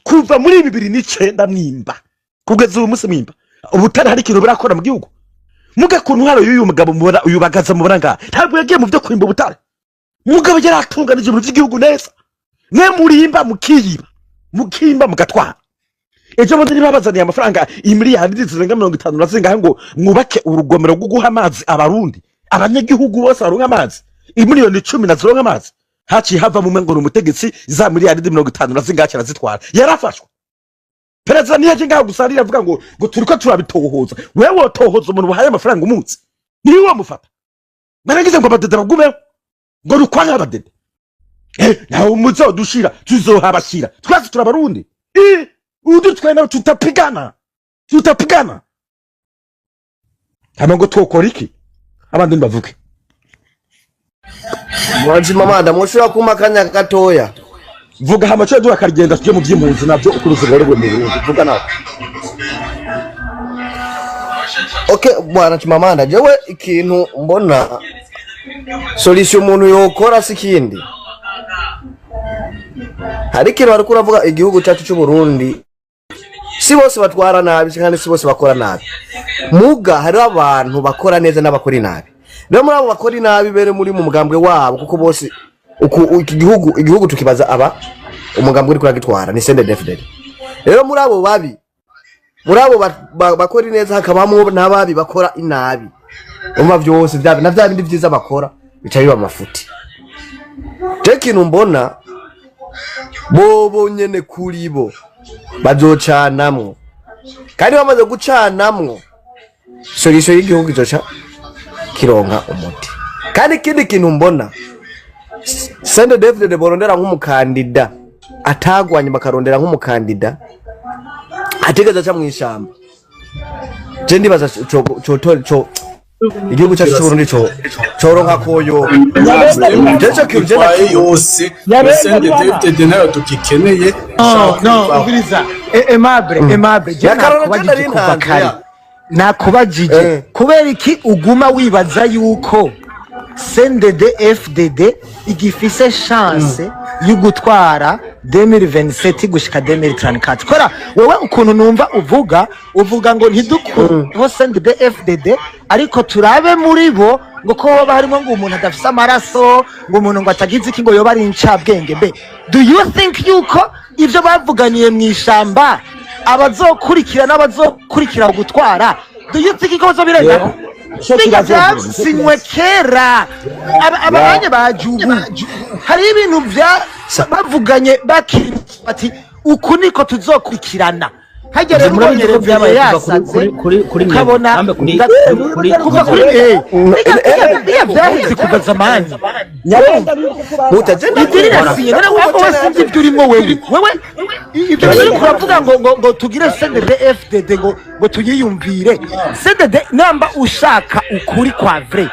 kuva muri 2009 mwimba kugeza uyu munsi mwimba ubutara hari ikintu birakora mu gihugu mugakuntu haro y'uyu mugabo mubona uyu bagaza mubona nga ntabwo yagiye mu byo kwimba ubutara mugabo yaratunganije mu by'igihugu neza mwe murimba mukimba mugatwara ejo bundi nibabazaniye amafaranga imiliyoni zirenga 50 nazinga ngo mwubake urugomero rwo guha amazi abarundi abanyagihugu bose baronka amazi imiliyoni 10 nazironka amazi haci hava mu mengo umutegetsi za miliyoni 50 nazinga cyazitwara yarafashwe perezida niyaje ngaho gusarira avuga ngo turiko turabitohoza wewe wotohoza umuntu wahaye amafaranga umunsi niwe wamufata baragize ngo abadede bagumeho ngo rukwanga abadede nawe muzodushira tuzohabashira twese turabarundi udutwaye nawe tutapigana hama ngo twokora iki abandi bavuge Mwanzi Mamanda mushobora kuma akanya gatoya vuga hama cyo duha karigenda tuje mu by'impunzi navyo ukuruzi rero mu Burundi vuga nawe. Okay bwana Chimamanda jewe ikintu mbona solution umuntu yokora sikindi hari ikintu bari kuravuga igihugu cyacu cy'u Burundi si bose batwara nabi kandi si bose bakora nabi muga hari abantu bakora neza n'abakora nabi rero muri abo bakora nabi bere muri mu mugambwe wabo kuko bose igihugu tukibaza aba umugambwe uri kuragitwara ni CNDD-FDD rero muri abo babi muri abo bakora neza hakabamo n'ababi bakora inabi umva byose na bya bindi byiza bakora bica biba amafuti ikintu mbona bobo nyene kuri bo bazocanamwo kandi bamaze gucanamwo solution y'igihugu izoca kironka umuti kandi ikindi kintu mbona CNDD-FDD borondera nk'umukandida atagwanye bakarondera nk'umukandida ategeza cha mwishamba je ndibaza cyo igihugu cyacu cy'u Burundi coronka koyo jeje kirugenda yose CNDD-FDD nayo tukikeneye no ubiriza Aimable je nakubajije kuva kare nakubajije kubera iki uguma wibaza yuko CNDD-FDD igifise chance yo gutwara 2027 gushika 2034 kora wewe ukuntu numva uvuga ngo ntidukure ho CNDD-FDD ariko turabe muri bo ngo ko baba harimo ngo umuntu adafise amaraso ngo umuntu ngo atagize iki ngo yoba ari incabwenge be do you think yuko ivyo bavuganiye mwishamba abazokurikira n'abazokurikira gutwara do you think ko bazobirega sinywe kera abanye bajubu hari ibintu bya bavuganye bati uku niko tuzokurikirana hagere murabonye byabaye yasaze kabona kuva kuri byahize kuva zamani mutajenda idirisinye none wowe sinzi byurimo wewe ibyo biri kuravuga ngo tugire CNDD-FDD ngo tuyiyumvire CNDD namba ushaka ukuri kwa vrai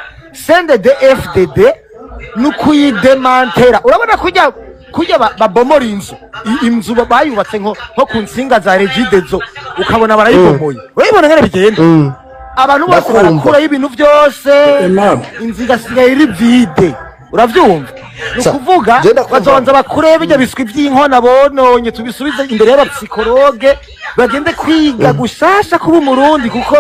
CNDD-FDD nukuyidemantera urabona kujya babomora inzu bayubatse nko ku nsinga za Regidezo ukabona barayibomoye urabona ngene bigenda abantu bose barakura ibintu byose inziga sigaye iri vide uravyumva nukuvuga bazonza bakure bijya biswi by'inkona bononye tubisubize imbere y'abapsikologe bagende kwiga gushasha kuba umurundi kuko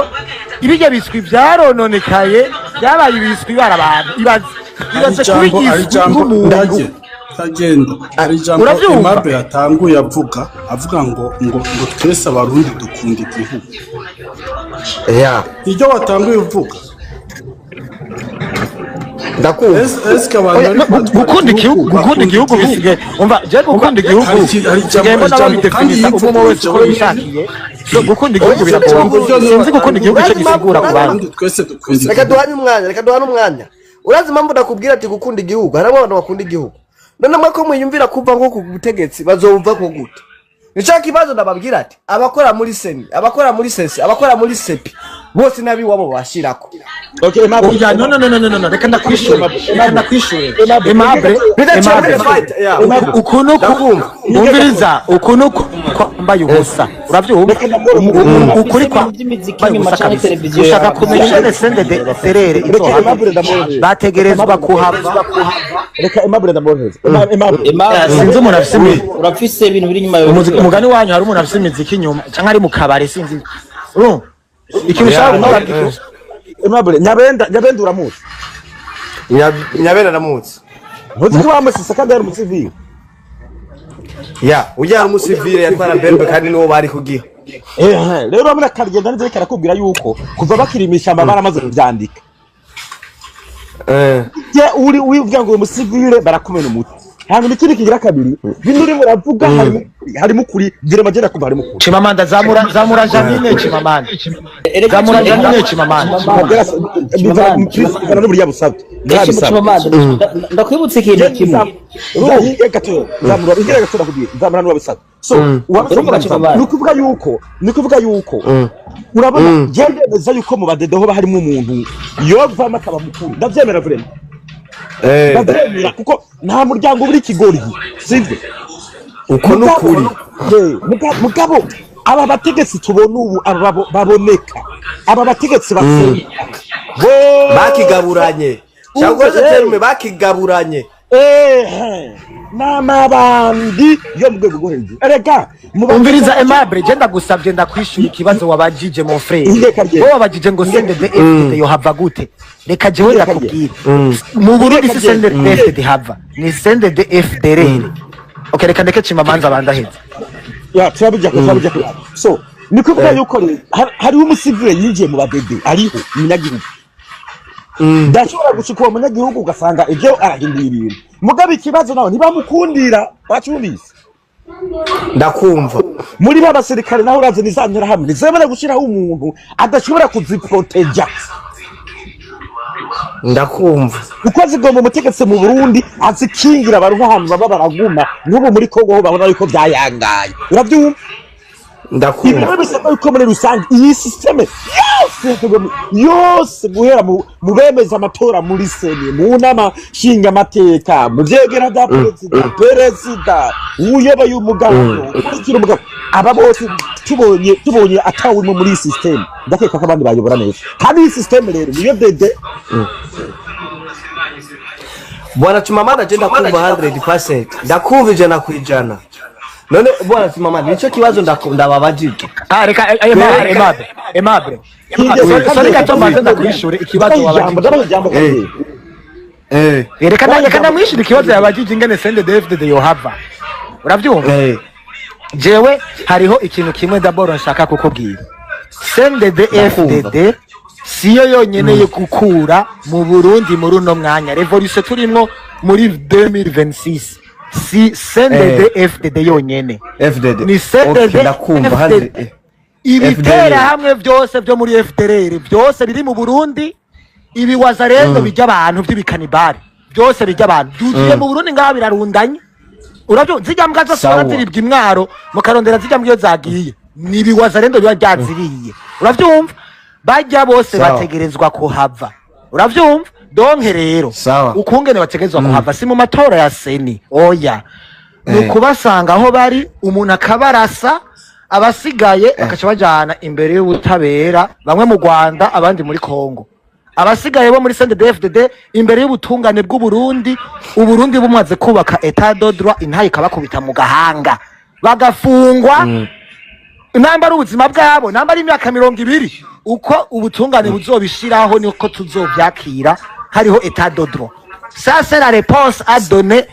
ibijya biswi byarononekaye byabaye ibiswi barabantu ibaze kubigiza nk'umuntu tagenda ari jambo Aimable yatanguye avuga ngo twese abarundi dukunda igihugu iryo watanguye uvuga ndakumva eske abantu gukunda igihugu bisigaye umva je gukunda igihugu sigaye mbona babidefinisa umuntu wese ko bishakiye so gukunda igihugu biragoye sinzi gukunda igihugu cyo gisigura ku bantu twese dukunda reka duhane umwanya urazi impamvu ndakubwira ati gukunda igihugu hari abantu bakunda igihugu none mwako mwiyumvira kuva nko ku butegetsi bazova ko gute nicyo kibazo ndababwira ati abakora muri seni abakora muri sesi abakora muri sepi bose nabi wabo bashirako Okay Aimable no reka ndakwishura Aimable ukuntu umviriza ukuntu kwambaye ubusa uravyumva ukuri kwa ushaka kumenya ingene CNDD-FDD bategerezwa kuhava reka Aimable ndamuheza sinzi umuntu afise urafise ibintu biri nyuma umugani wanyu hari umuntu afise imiziki inyuma canke ari mu kabare sinzi ikintu ushaka Aimable nyabenda uramuzi nyabenda namuzi ntuzi ko bamusisa kandi ari umusivile ujya ari umusivile yatwara berbe kandi niwo bari kugiha rero urabona karigenda neza karakubwira yuko kuva bakirimisha amabara amaze kubyandika uri uvuga ngo umusivile barakumena umuti hanyuma ikindi kigira kabiri bino urimo uravuga harimo ukuri gira amagenda kumva harimo ukuri Chimamanda zamura Janine Chimamanda zamura Janine Chimamanda bizana n'uburiya busabye ndakwibutse ikintu kimwe uruhiye gato zamura uhiye gato nakubwiye zamura n'ubusabye so nukuvuga yuko urabona gendeza yuko mu badedeho harimo umuntu yovama akaba mukuru ndavyemera vrema ndavyemera kuko nta muryango uri kigori sivyo uko nukuri mugabo aba bategetsi tubona ubu baboneka aba bategetsi basenga bakigaburanye cyangwa se terume bakigaburanye n'amabandi yo mu rwego rwo hejuru erega umviriza Aimable genda gusabye ndakwishura ikibazo wabajije mon frère bo wabajije ngo CNDD-FDD yo hava gute reka jewe ndakubwira mu Burundi si CNDD-FDD hava ni CNDD-FDD okay reka ndeke Chimamanda bandaheze ya turabijya so niko kuvuga yuko hari umusivile yinjiye mu badede ariho umunyagihugu ndashobora gushika uwo munyagihugu ugasanga ibyo arahinduye ibintu mugabe ikibazo nawe ntibamukundira bacumvise ndakumva muri babasirikare naho uraze nizanyura hamwe nizemera gushiraho umuntu adashobora kuziproteja ndakumva uko zigomba umutegetsi mu Burundi azikingira abantu ahantu baba baraguma n'ubu muri Kongo ho babona yuko byayangaye urabyumva ndakumva ibyo bisaba yuko muri rusange iyi systeme yose guhera mu bemeza amatora muri seni mu nama shinga amateka mu byegera bya perezida uyoboye umugabo ukira umugabo aba bose tubonye atawurimo muri iyi systeme ndakeka ko abandi bayobora neza kandi iyi systeme rero niyo dede bwana Chimamanda agenda kumva 100% ndakumva ijana ku ijana none bwana Chimamanda nico kibazo ndababajije reka Aimable sorry gato mbanza ndakwishura ikibazo wabajije reka ndamwishura ikibazo yabajije ingene CNDD-FDD yo hava uravyumva jewe hariho ikintu kimwe ndaboro nshaka kukubwira CNDD-FDD siyo yonyene yo gukura mu Burundi muri uno mwanya revolution turimwo muri 2026 si CNDD-FDD yonyene ni CNDD-FDD ibitera hamwe byose byo muri FDLR byose biri mu Burundi ibiwaza rero bijya abantu by'ibikanibari byose bijya abantu dugiye mu Burundi ngaho birarundanye urabyo zijya mbwa zose baraziribwa imwaro mukarondera zijya mbyo zagiye ni ibiwaza rero biba byaziriye uravyumva bajya bose bategerezwa kuhava uravyumva donke rero ukungene bategerezwa kuhava si mu matora ya seni oya nukubasanga aho bari umuntu akabarasa abasigaye bakaca bajana imbere y'ubutabera bamwe mu Rwanda abandi muri Kongo abasigaye bo muri CNDD-FDD imbere y'ubutungane bw'u Burundi uburundi bumaze kubaka etat de droit intaye kabakubita mu gahanga bagafungwa namba ari ubuzima bwabo namba ari imyaka 200 uko ubutungane buzobishiraho niko tuzovyakira hariho etat de droit ça c'est la réponse à donner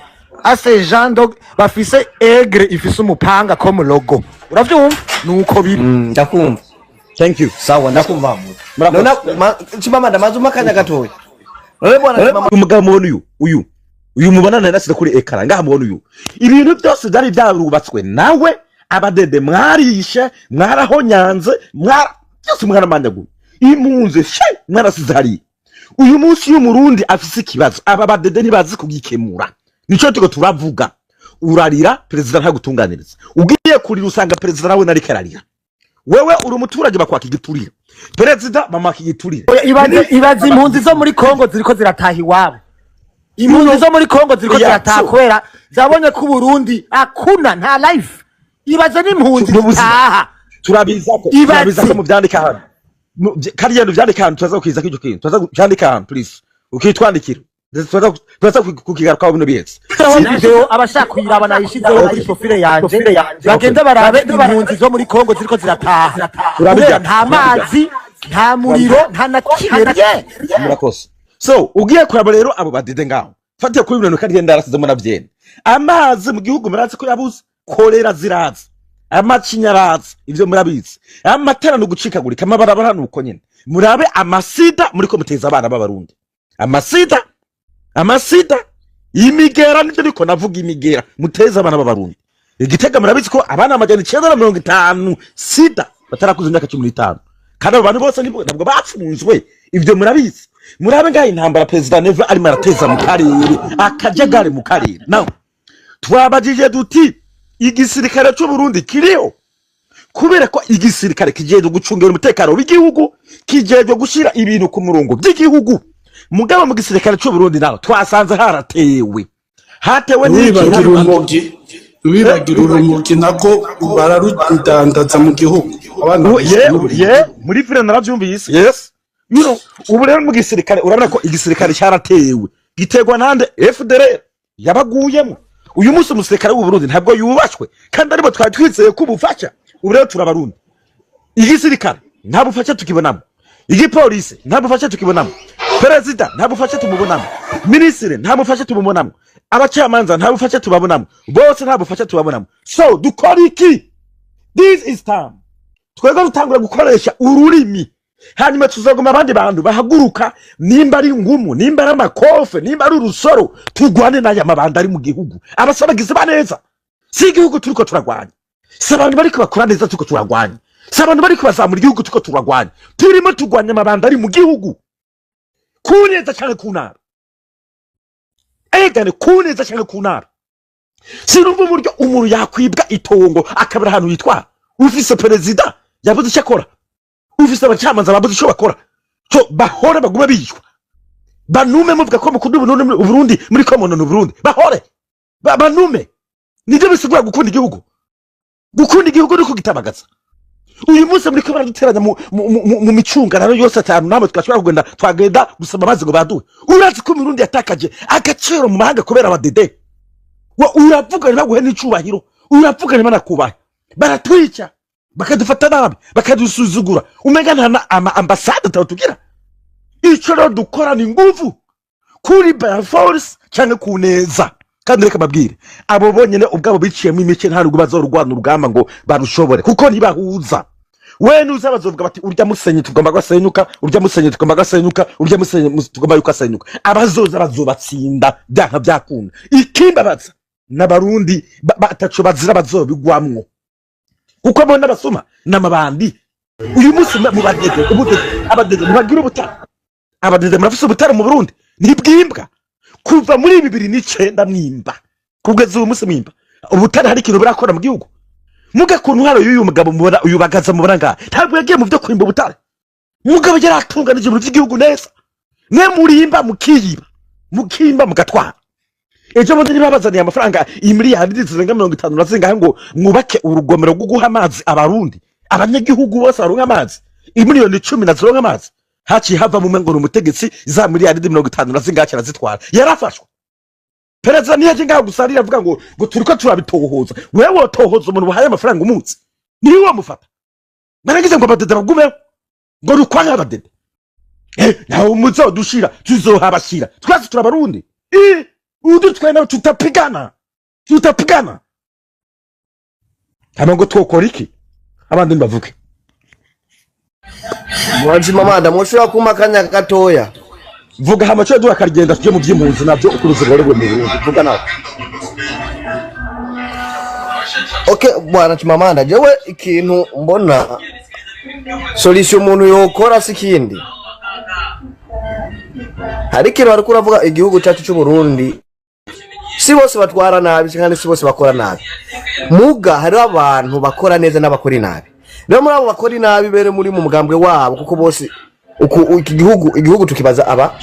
à ces gens donc bafise aigre ifise umupanga comme logo uravyumva nuko biri ndakumva thank you sawa ndakumva none Chimamanda mazuma kanya gatoya none bwana umugabo mubona uyu mubonana nasize kuri ekara ngaha mubona uyu ibintu byose byari byarubatswe nawe abadede mwarishe mwarahonyanze byose mwaramanyaguye impunze mwarasize hari uyu munsi y'umurundi afise ikibazo aba badede ntibazi kugikemura nico tuko turavuga urarira perezida ntagutunganiriza ugiye kurira usanga perezida nawe nari kararira wewe uri umuturage bakwaka igiturire perezida mama kigiturire ibazi impunzi zo muri Kongo ziriko zirataha iwabo impunzi zo muri Kongo ziriko zirataha kwera zabonye ko Burundi akuna nta life ibaze n'impunzi zitaha turabiza ko mu byandika hano kariya byandika hano tuzaza kwiza k'icyo kintu tuzaza byandika hano please ukitwandikira tuzaza kukigaruka bino biyetse video abashaka kuyiraba nayishizeho kuri profile yanje bagende barabe impunzi zo muri Kongo ziriko zirataha nta mazi nta muriro nta nakirye murakoze so ugiye kuraba rero abo badede ngaho fatiye kuri ibintu kandi ndarasize mu navyene amazi mu gihugu murazi ko yabuze kolera ziraza amacinyaraza ivyo murabizi amatara no gucikagurika amabarabara nuko nyene murabe amasida muri ko muteza abana b'abarundi amasida imigera nivyo niko navuga imigera muteza abana b'abarundi Igitega murabizi ko abana amajana 950 sida batarakuza imyaka 15 kandi abo bantu bose ntabwo bapfunzwe ivyo murabizi murabe ngaho intambara president Neva ari marateza mu karere akajagare mu karere naho twabajije duti igisirikare cyo Burundi kiriho kubera ko igisirikare kijeje gucungera umutekano w'igihugu kijeje gushira ibintu ku murongo by'igihugu mugabo mu gisirikare cyo Burundi naho twasanze haratewe n'iki wibagira urumogi nako bararudandaza mu gihugu muri fire naravyumvise yes ubu rero mu gisirikare urabona ko igisirikare cyaratewe gitegwa nande FDR yabaguyemo uyu munsi umusirikare w'u Burundi ntabwo yubashwe kandi aribo twatwizeye ko ubufasha ubu rero turabarundi igisirikare nta bufasha tukibonamo igipolisi nta bufasha tukibonamo perezida nta bufasha tumubonamo ministre nta bufasha tumubonamo abacamanza nta bufasha tubabonamo bose nta bufasha tubabonamo so dukora iki this is time twego dutangura gukoresha ururimi hanyuma tuzogoma abandi bantu bahaguruka nimba ari ngumu nimba ari amakofe nimba ari urusoro tugwane n'aya mabanda ari mu gihugu abasabagize baneza si igihugu turiko turagwanya sabantu bariko bakora neza turiko turagwanya sabantu bariko bazamura igihugu turiko turagwanya turimo tugwanya amabanda ari mu gihugu kuneza cyane kunara egane kuneza cyane kunara sinumva uburyo umuntu yakwibwa itongo akabira ahantu yitwa ufise perezida yabuze icyo akora ufise abacamanza babuze icyo bakora cyo bahore bagume biyishwa banume muvuga ko mukunda Burundi muri komono no Burundi bahore banume nivyo bisigura gukunda igihugu nuko gitabagaza uyu munsi muri ko baraduteranya mu micungararo yose atanu namwe twashobora twagenda gusaba amazi ngo baduwe urazi ko Burundi yatakaje agaciro mu mahanga kubera abadede uravuga baguhe n'icubahiro uravuga banakubaha baratwica bakadufata nabi bakadusuzugura umega nta ambasade tatugira ico rero dukora ni nguvu kuri by force cyane kuneza kandi reka babwire abo bonyene ubwabo biciye mu imice nta rugo bazorugwana urugamba ngo barushobore kuko ntibahuza we nuza bazovuga bati urya musenye tugomba gasenyuka urya musenye tugomba gasenyuka urya musenye tugomba yukasenyuka abazoza bazobatsinda byanka byakunda ikimbabaza n'abarundi bataco bazira bazobigwamwo kuko bona basoma namabandi uyu munsi mu badede abadede mubagira ubutara abadede murafise ubutara mu Burundi nibwimbwa kuva muri 2009 mwimba kugeza uyu munsi mwimba ubutara hari ikintu birakora mu gihugu muga kuntu haro y'uyu mugabo mubona uyu bagaza mubona nga ntabwo yagiye mu byo kwimba ubutara mugabo yaratunganije mu gihugu neza ne murimba mukimba mugatwara ejo bundi nibabazaniye amafaranga imiliyari zirenga 50 nazinga ngo mwubake urugomero rwo guha amazi abarundi abanyagihugu bose baronka amazi imiliyoni 10 nazironka amazi haci hava mu mengo umutegetsi za miliyari 50 nazinga kirazitwara yarafashwe perezida niyaje ngaho gusarira avuga ngo turiko turabitohoza wewe wotohoza umuntu bahaye amafaranga umunsi niwe wamufata naragize ngo abadede bagume ngo rukwanga abadede naho umuzo dushira tuzohabashira twese turabarundi udutwena tutapigana kama ngo twokora iki abandi mbavuke Mwanzima manda mushura kumakanya gatoya vuga hama cyo dura karigenda tuje mu by'impunzi nabyo ukuruze gore mu Burundi vuga nawe okay bwana Chimamanda jewe ikintu mbona solution umuntu yokora sikindi hari ikintu bari kuravuga igihugu cyacu cy'u Burundi si bose batwara nabi kandi si bose bakora nabi muga hari abantu bakora neza n'abakora nabi rero muri abo bakora nabi bere muri mu mugambwe wabo kuko bose igihugu tukibaza aba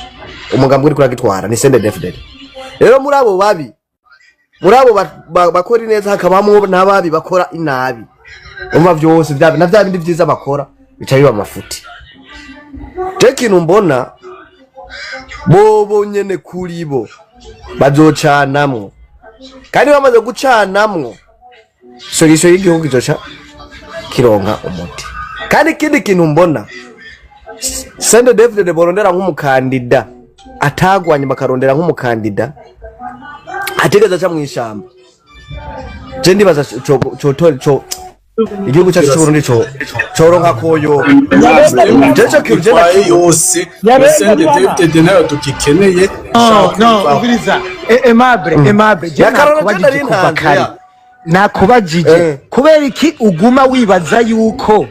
umugambwe uri kuragitwara ni CNDD-FDD rero muri abo babi muri abo bakora neza hakabamo n'ababi bakora inabi umva byose bya bindi byiza bakora bicaye amafuti tekintu mbona bobo nyene kuri bo bazocanamwo kandi bamaze gucanamwo solution y'igihugu izoca kironka umuti kandi kindi kintu mbona CNDD-FDD borondera nk'umukandida atagwanye bakarondera nk'umukandida ategeza cha mwishamba je ndibaza igihugu cyacu cy'Uburundi coronka koyo jeje kirugenda yose CNDD-FDD nayo tukikeneye no ubiriza Aimable je nakubajije kuva kare nakubajije kubera iki uguma wibaza yuko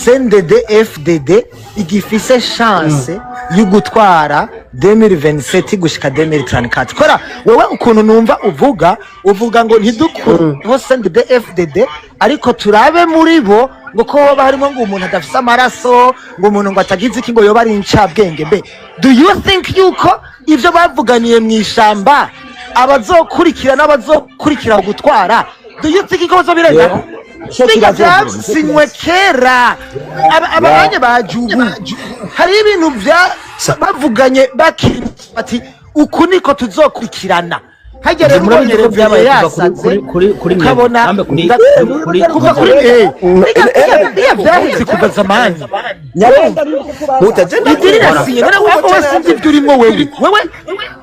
CNDD-FDD igifise chance yo gutwara 2027 gushika 2034 kora wewe ukuntu numva uvuga ngo ntidukuru ho CNDD-FDD ariko turabe muri bo ngo ko hoba harimo ngo umuntu adafise amaraso ngo umuntu ngo atagize iki ngo yoba ari incabwenge mbe do you think yuko ivyo bavuganiye mwishamba abazokurikira n'abazokurikira gutwara do you think ko bazobirenga sinywe kera abanye bajugu hari ibintu bya bavuganye bati uku niko tuzokurikirana hagere murabonye byabaye yasanze ukabona kuva kuri iya byahise kuva zamani utajendiriye none wasinze ibyo urimo wewe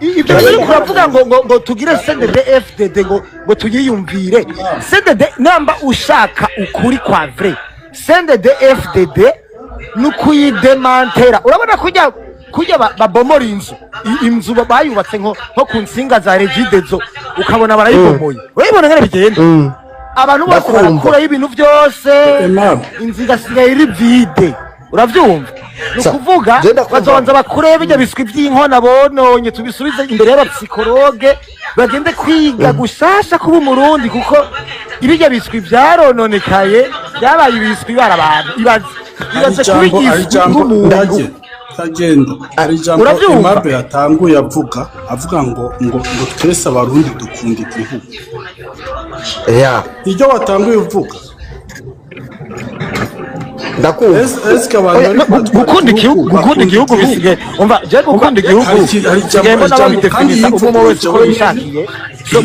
ibyo biri kuravuga ngo tugire CNDD-FDD ngo tuyiyumvire CNDD namba ushaka ukuri kwa vrai CNDD-FDD nukuyidemantera urabona kujya babomora inzu bayubatse nko ku nsinga za Regidezo ukabona barayibomoye urabona ngene bigenda abantu bose barakuraho ibintu byose inziga sigaye iri vide uravyumva nukuvuga bazonza bakurebe bijya biswi by'inkona bononye tubisubize imbere y'abapsikologe bagende kwiga gushasha kuba umurundi kuko ibijya biswi byarononekaye byabaye ibiswi barabantu ibaze kubigiza umuntu kagenda ari jambo Aimable yatanguye avuga ngo twese abarundi dukunda igihugu iryo watanguye uvuga ndakumva gukunda igihugu bisigaye umva je gukunda igihugu sigaye mbona babidefinisa umuntu wese uko yishakiye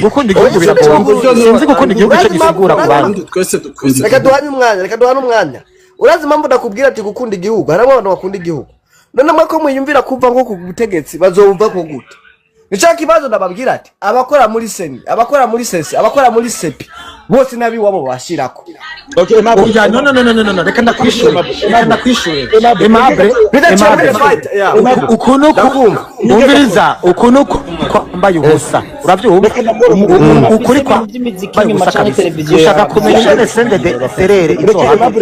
gukunda igihugu biragoye sinzi gukunda igihugu cyo gisigura ku bantu twese dukunda reka duhane umwanya urazi impamvu ndakubwira ati gukunda igihugu hari abantu bakunda igihugu none mwako mwiyumvira kuva ngo ku butegetsi bazumva ko gute nicyo kibazo ndababwira ati abakora muri seni abakora muri sesi abakora muri sepi bose nabi wabo bashirako okay no reka ndakwishura Aimable ukuntu umviriza ukuntu kwambaye ubusa uravyumva ukuri kwa ushaka kumenya ingene CNDD-FDD izohava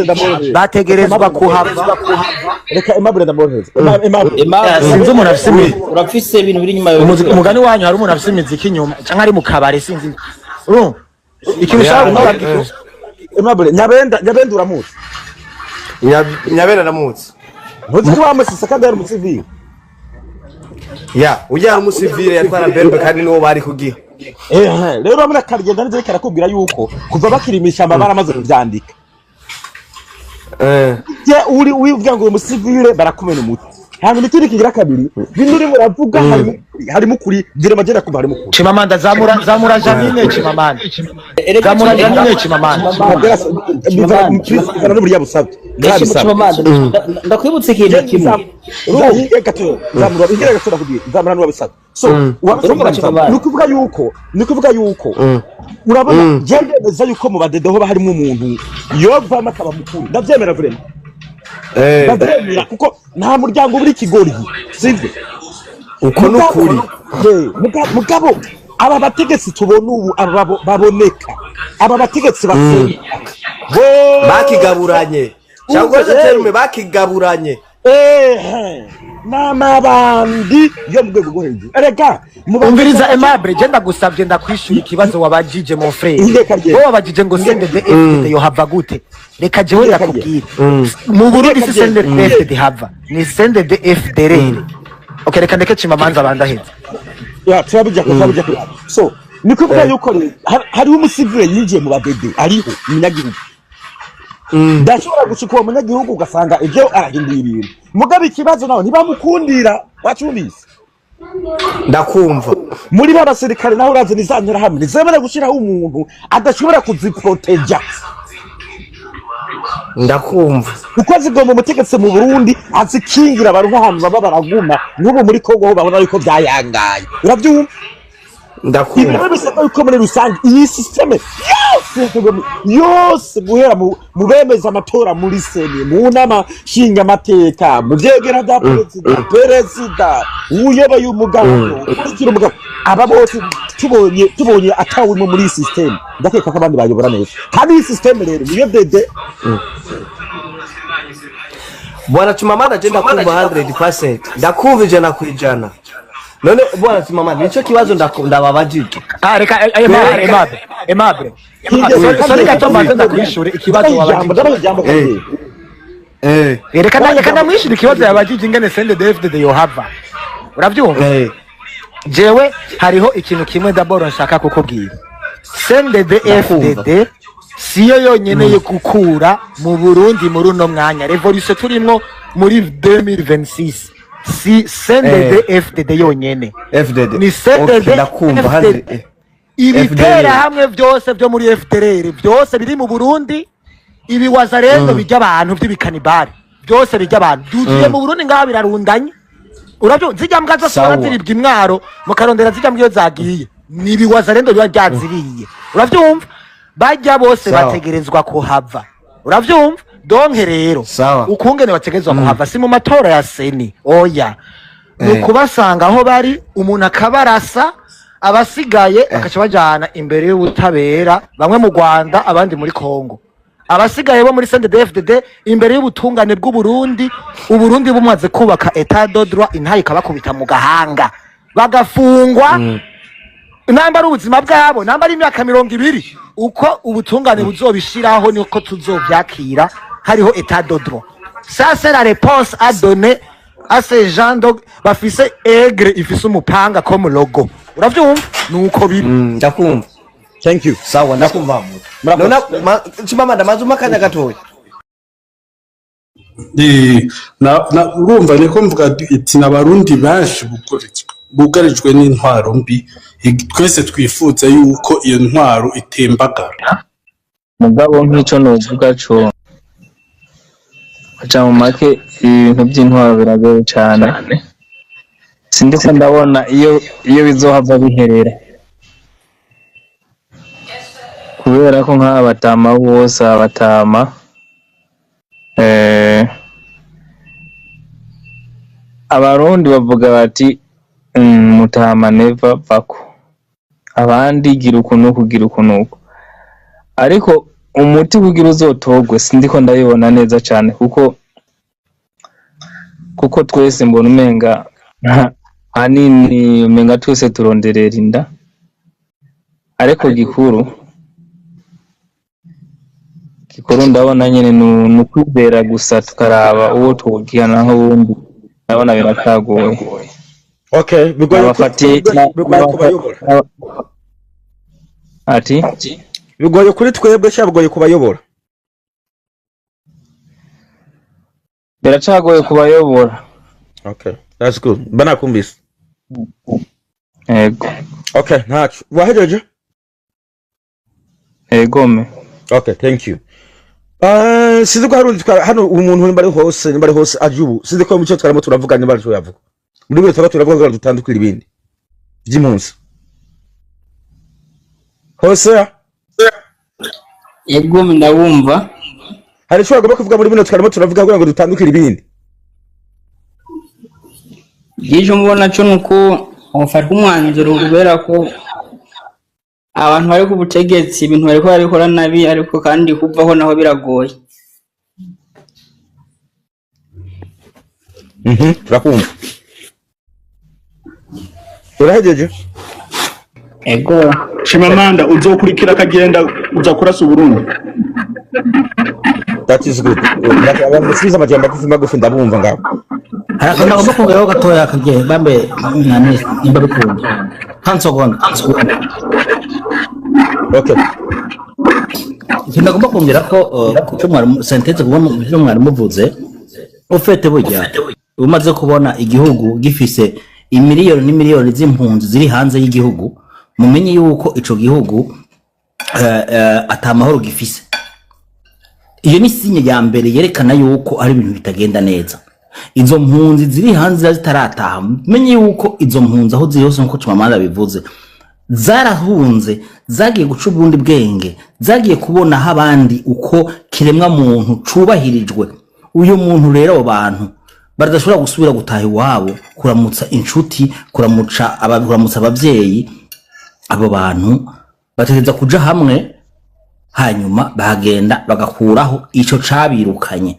bategerezwa kuhava reka Aimable ndamuheza sinzi umuntu afise urafise ibintu biri nyuma umugani wanyu hari umuntu afise imiziki inyuma canke ari mu kabare sinzi ikintu shaka Aimable nyabenda uramuzi nyabenda ndamutse ntuzi ko bamusisa kandi ari umusivile ujya umusivile yatwara berbe kandi niwo bari kugiha rero urabona karigenda neza karakubwira yuko kuva bakirimisha amabara amaze kubyandika uri wivuga ngo umusivile barakumena umuti hanga n'ikindi kigira kabiri bino uri muravuga harimo kuri dire magenda kuva harimo kuri Chimamanda zamura Janine Chimamanda zamura Janine Chimamanda bizana n'uburiya busabye ndakwibutse ikintu kimwe zamura ingera gatora kugira zamura n'ubusabye so nukuvuga yuko urabona gendeza yuko mu badede ho harimo umuntu yova makaba mukuru ndavyemera vrema ndavyemera kuko nta muryango buri kigori sivyo uko nukuri mugabo aba bategetsi tubona ubu baboneka aba bategetsi basenga bakigaburanye cyangwa se terume bakigaburanye mama bandi yo mu rwego rwo hejuru erega umviriza Aimable je ndagusabye ndakwishura ikibazo wabajije mon frère wo wabajije ngo CNDD-FDD yo hava gute reka jewe ndakubwira mu Burundi si CNDD-FDD hava ni CNDD-FDD okay reka ndeke Chimamanda bandaheza turabijya so niko kuvuga yuko hari umusivile yinjiye mu badede ariho umunyagihugu ndashobora gushika uwo munyagihugu ugasanga ibyo arahinduye ibintu mugabe ikibazo nawe ntibamukundira wacumvise ndakumva muri babasirikare naho uraze nizanyura hamwe nizemera gushiraho umuntu adashobora kuziproteja ndakumva uko zigomba umutegetsi mu Burundi azikingira abantu ahantu baba baraguma n'ubu muri Kongo ho babona yuko byayangaye urabyumva ndakumva ibintu bisaba yuko muri rusange iyi systeme yose guhera mu bemeza amatora muri seni mu nama nshinga amateka mu vyegera bya perezida uyoboye umugabo ukira umugabo aba bose tubonye atawurimo muri systeme ndakeka ko abandi bayobora neza kandi iyi systeme rero niyo dede bwana Chimamanda je ndakumva 100%, ndakumva ijana ku ijana. None bwana Chimamanda nico kibazo ndababajije. Reka Aimable sorry gato maze ndakwishura ikibazo wabajije. Reka namwishura ikibazo yabajije ingene CNDD-FDD yohava. Uravyumva? Jewe hariho ikintu kimwe d'abord nshaka kukubwira. CNDD-FDD siyo yonyene yo gukura mu Burundi muri uno mwanya revolution turimwo muri 2026 si CNDD-FDD yonyene ni CNDD-FDD ibitera hamwe byose byo muri FDLR byose biri mu Burundi ibi wazarendo bijya abantu by'ibikanibari byose bijya abantu dugiye mu Burundi ngaho birarundanye uravyo zijya mbwa zose batiribwa imwaro mu karondera zijya mbyo zagiye nibi wazarendo biba byaziriye uravyumva bajya bose bategerezwa kuhava uravyumva donke rero ukungene bategerezwa kuhava si mu matora ya seni oya nukubasanga aho bari umuntu akabarasa abasigaye akaca bajana imbere y'ubutabera bamwe mu Rwanda abandi muri Kongo abasigaye bo muri CNDD-FDD imbere y'ubutungane bw'u Burundi uburundi bumaze kubaka etat de droit intayi kabakubita mu gahanga bagafungwa namba ari ubuzima bwabo namba ari imyaka 200 uko ubutungane buzobishiraho niko tuzovyakira hariho etat de droit ça c'est la réponse à donner à ces gens donc bafise aigre ifise umupanga comme logo uravyumva nuko biri ndakumva thank you sawa ndakumva nona Chimamanda mazuma kanya gatoya urumva niko mvuga iti n'abarundi benshi bugarijwe n'intwaro mbi twese twifuza yuko iyo ntwaro itembagara mugabo nk'ico novuga cyo aca mu make ibintu by'intwaro biragoye cyane sindiko ndabona iyo bizohava biherera kubera ko nk'abatama bose abatama abarundi bavuga bati mutama neva vako abandi gira ukuntu ariko umuti kugira uzotogwe sindiko ndabibona neza cyane kuko twese mbona umenga hanini umenga twese turonderera inda ariko gikuru ndabona nyene nukwizera gusa tukaraba uwo twogiyana aho wundi ndabona biratagoye. Okay, bigoye kubayobora. Ati bigoye kuri twebwe cyabgoye kubayobora. Biracagoye kubayobora. Okay, that's good. Bana kumbisa. Ego. Okay, ntacyo. Wahejeje? Egome. Okay, thank you. Sizi ko harundi hano umuntu nimbari hose ajubu. Sizi ko mucyo twaramo turavuga nimbari cyo yavuga. Muri byo turavuga ngo dutandukira ibindi. By'impunzi. Hose Egome ndabumva. Hari cyo agomba kuvuga muri bino twaramo turavuga ngo dutandukira ibindi. Gijo mbona cyo nuko ofata umwanzuro kubera ko abantu bari ku butegetsi ibintu bariko barikora nabi ariko kandi kuvaho naho biragoye. Turakumva. Urahejeje? Ego. Chimamanda uzokurikira akagenda uzakurasa Burundi. That is good. Ndakabasiza amajambo magufi ndabumva ngaho. Harakanda kumukongeraho gatoya akagiye bambe nane nimba bikunda. Hansogon. Okay. Ndagomba kongera ko cyo mwari sentence kubona ibyo mwari muvuze ufete burya umaze kubona igihugu gifise imiliyoni n'imiliyoni z'impunzi ziri hanze y'igihugu mumenye yuko ico gihugu atamahoro gifise. Iyo ni sinye ya mbere yerekana yuko ari ibintu bitagenda neza. Izo mpunzi ziri hanze zitarataha menye yuko izo mpunzi aho ziri hose nko Chimamanda bivuze zarahunze zagiye guca ubundi bwenge zagiye kubona aho abandi uko kiremwa muntu cubahirijwe. Uyu muntu rero abo bantu badashobora gusubira gutaha iwabo kuramutsa inshuti kuramutsa ababyeyi, abo bantu bategeza kuja hamwe hanyuma bagenda bagakuraho ico cabirukanye.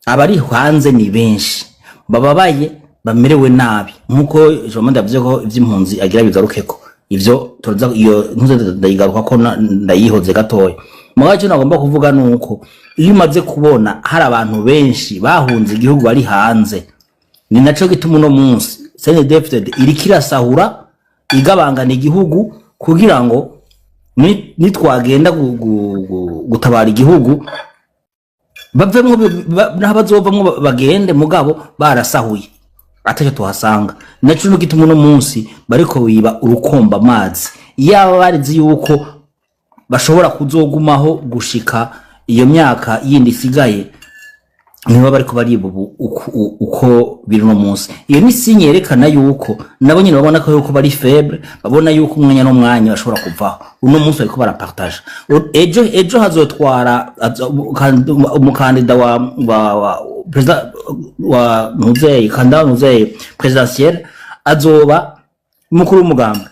Abari hanze ni benshi bababaye bamerewe nabi nkuko Jean ndavuze ko ivy'impunzi agira bigarukeko ivyo toza iyo ntuze ndayigaruka ko ndayihoze gatoya. Mugace nagomba kuvuga nuko iyo umaze kubona hari abantu benshi bahunze igihugu bari hanze, ni naco gituma uno munsi CNDD-FDD irikirasahura igabangana igihugu kugira ngo nitwagenda gutabara igihugu bavemwo n'abazovamwo bagende mugabo barasahuye atacyo tuhasanga. Naco gituma uno munsi bariko biba urukomba amazi, yaba barizi yuko bashobora kuzogumaho gushika iyo myaka yindi isigaye niba bariko baribubu uko biri no munsi. Iyo ni sinye yerekana yuko nabo nyine babona ko yuko bari faible, babona yuko umwanya no mwanya bashobora kuvaho. Uno munsi bariko barapartage. Ejo hazotwara umukandida wa president wa Nuzeye kandida Nuzeye presidentiel azoba mukuru w'umugambwe.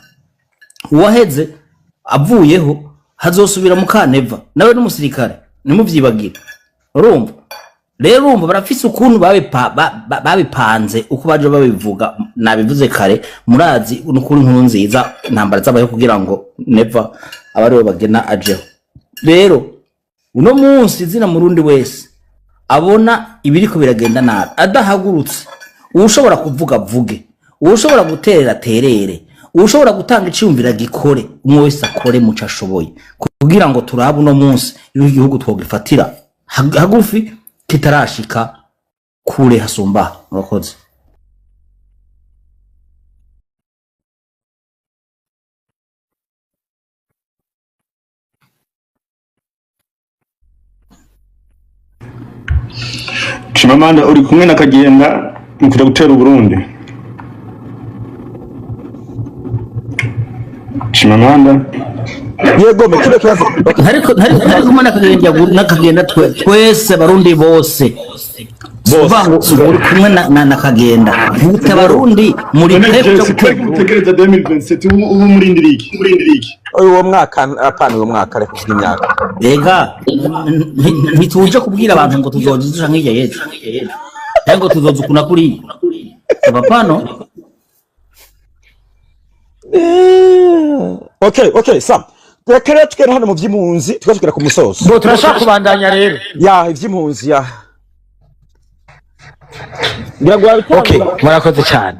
Uwaheze avuyeho hazosubira mukaneva nawe n'umusirikare nimuvyibagira. Urumva rero urumva barafise ukuntu babipanze uko baje babivuga. Nabivuze kare murazi n'ukuri nkuru nziza ntambara zabaye kugira ngo neva abaribo bagena ajeho. Rero uno munsi zina murundi wese abona ibiriko biragenda nabi adahagurutse, ushobora kuvuga vuge, ushobora gutera terere, ushobora gutanga iciyumvira gikore, umwe wese akore muco ashoboye kugira ngo turabe uno munsi igihugu twogifatira hagufi kitarashika kure hasumba. Murakoze. Chimamanda uri kumwe na Kagenda mukira gutera Burundi. Chimamanda yego mekire kibazo ariko kumana Kagenda twese Barundi bose bango uri kumwe na Kagenda bute Barundi muri tekereza 2027 ubu murindiriki uwo mwaka apana uwo mwaka reka imyaka ega ntituje kubwira abantu ngo tuzojisha nk'ijya yejo ngo tuzozukuna kuri abapano. Okay Sam rekere tukere hano mu vy'impunzi tukashikira ku musozo ngo turashaka kubandanya rero ya ivy'impunzi ya okay murakoze cyane.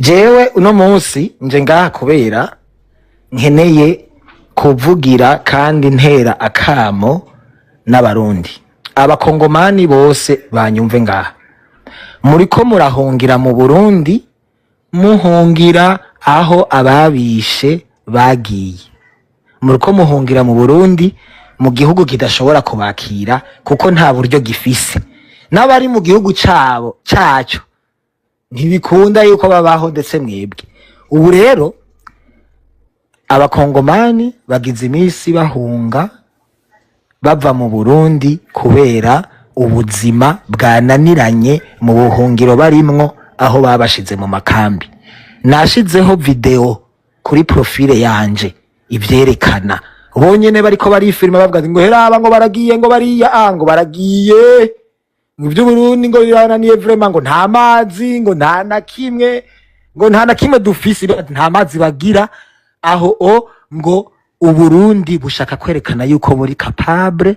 Jewe uno munsi nje ngaha kubera nkeneye kuvugira kandi ntera akamo n'abarundi abakongomani bose banyumve ngaha. Muriko murahungira mu Burundi muhungira aho ababishe bagiye, muriko muhungira mu Burundi mu gihugu kidashobora kubakira kuko nta buryo gifise, n'abari mu gihugu cyacu ntibikunda yuko babaho ndetse mwebwe. Ubu rero abakongomani bagize iminsi bahunga bava mu Burundi kubera ubuzima bwananiranye mu buhungiro barimwo aho babashize mu makambi. Nashizeho video kuri profile yanje ivyerekana bonyene bariko barifilma bavuga ngo heraba ngo baragiye ngo bariya ngo baragiye Ibyo Burundi ngo birananiye vraiment ngo nta mazi ngo nta na kimwe dufise nta mazi bagira aho ngo Uburundi bushaka kwerekana yuko muri capable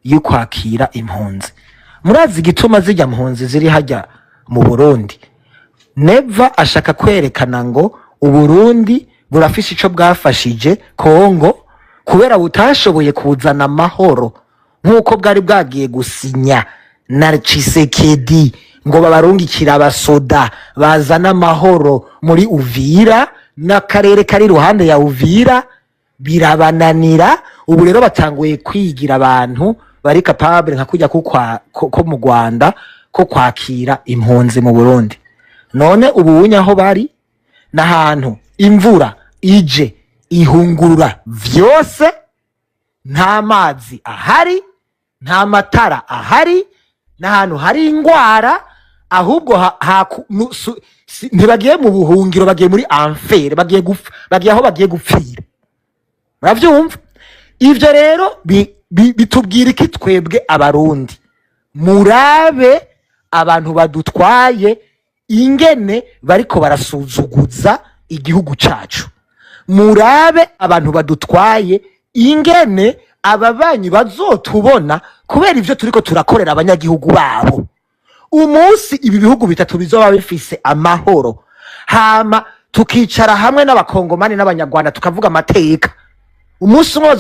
yukwakira impunzi. Murazi gituma zijya mpunzi ziri hajya mu Burundi. Never ashaka kwerekana ngo Uburundi burafise ico bwafashije Kongo kubera butashoboye kuzana amahoro nkuko bwari bwagiye gusinya na Tshisekedi ngo babarungikira abasoda bazana amahoro muri Uvira n'akarere kari ruhande ya Uvira birabananira. Ubu rero batanguye kwigira abantu bari capable nka kujya ko mu Rwanda ko kwakira impunzi mu Burundi. None ubu unyaho bari n'ahantu imvura ije ihungurura vyose, nta mazi ahari, nta matara ahari, n'ahantu hari ingwara, ahubwo ntibagiye mu buhungiro, bagiye muri enfer, bagiye aho bagiye gupfira. Muravyumva? Ivyo rero bitubwira iki twebwe abarundi? Murabe abantu badutwaye ingene bariko barasuzuguza igihugu cacu. Murabe abantu badutwaye ingene ababanyi bazotubona kubera ivyo turiko turakorera abanyagihugu babo. Umunsi ibi bihugu bitatu bizoba bifise amahoro, hama tukicara hamwe n'abakongomani n'abanyarwanda tukavuga amateka, umunsi umwe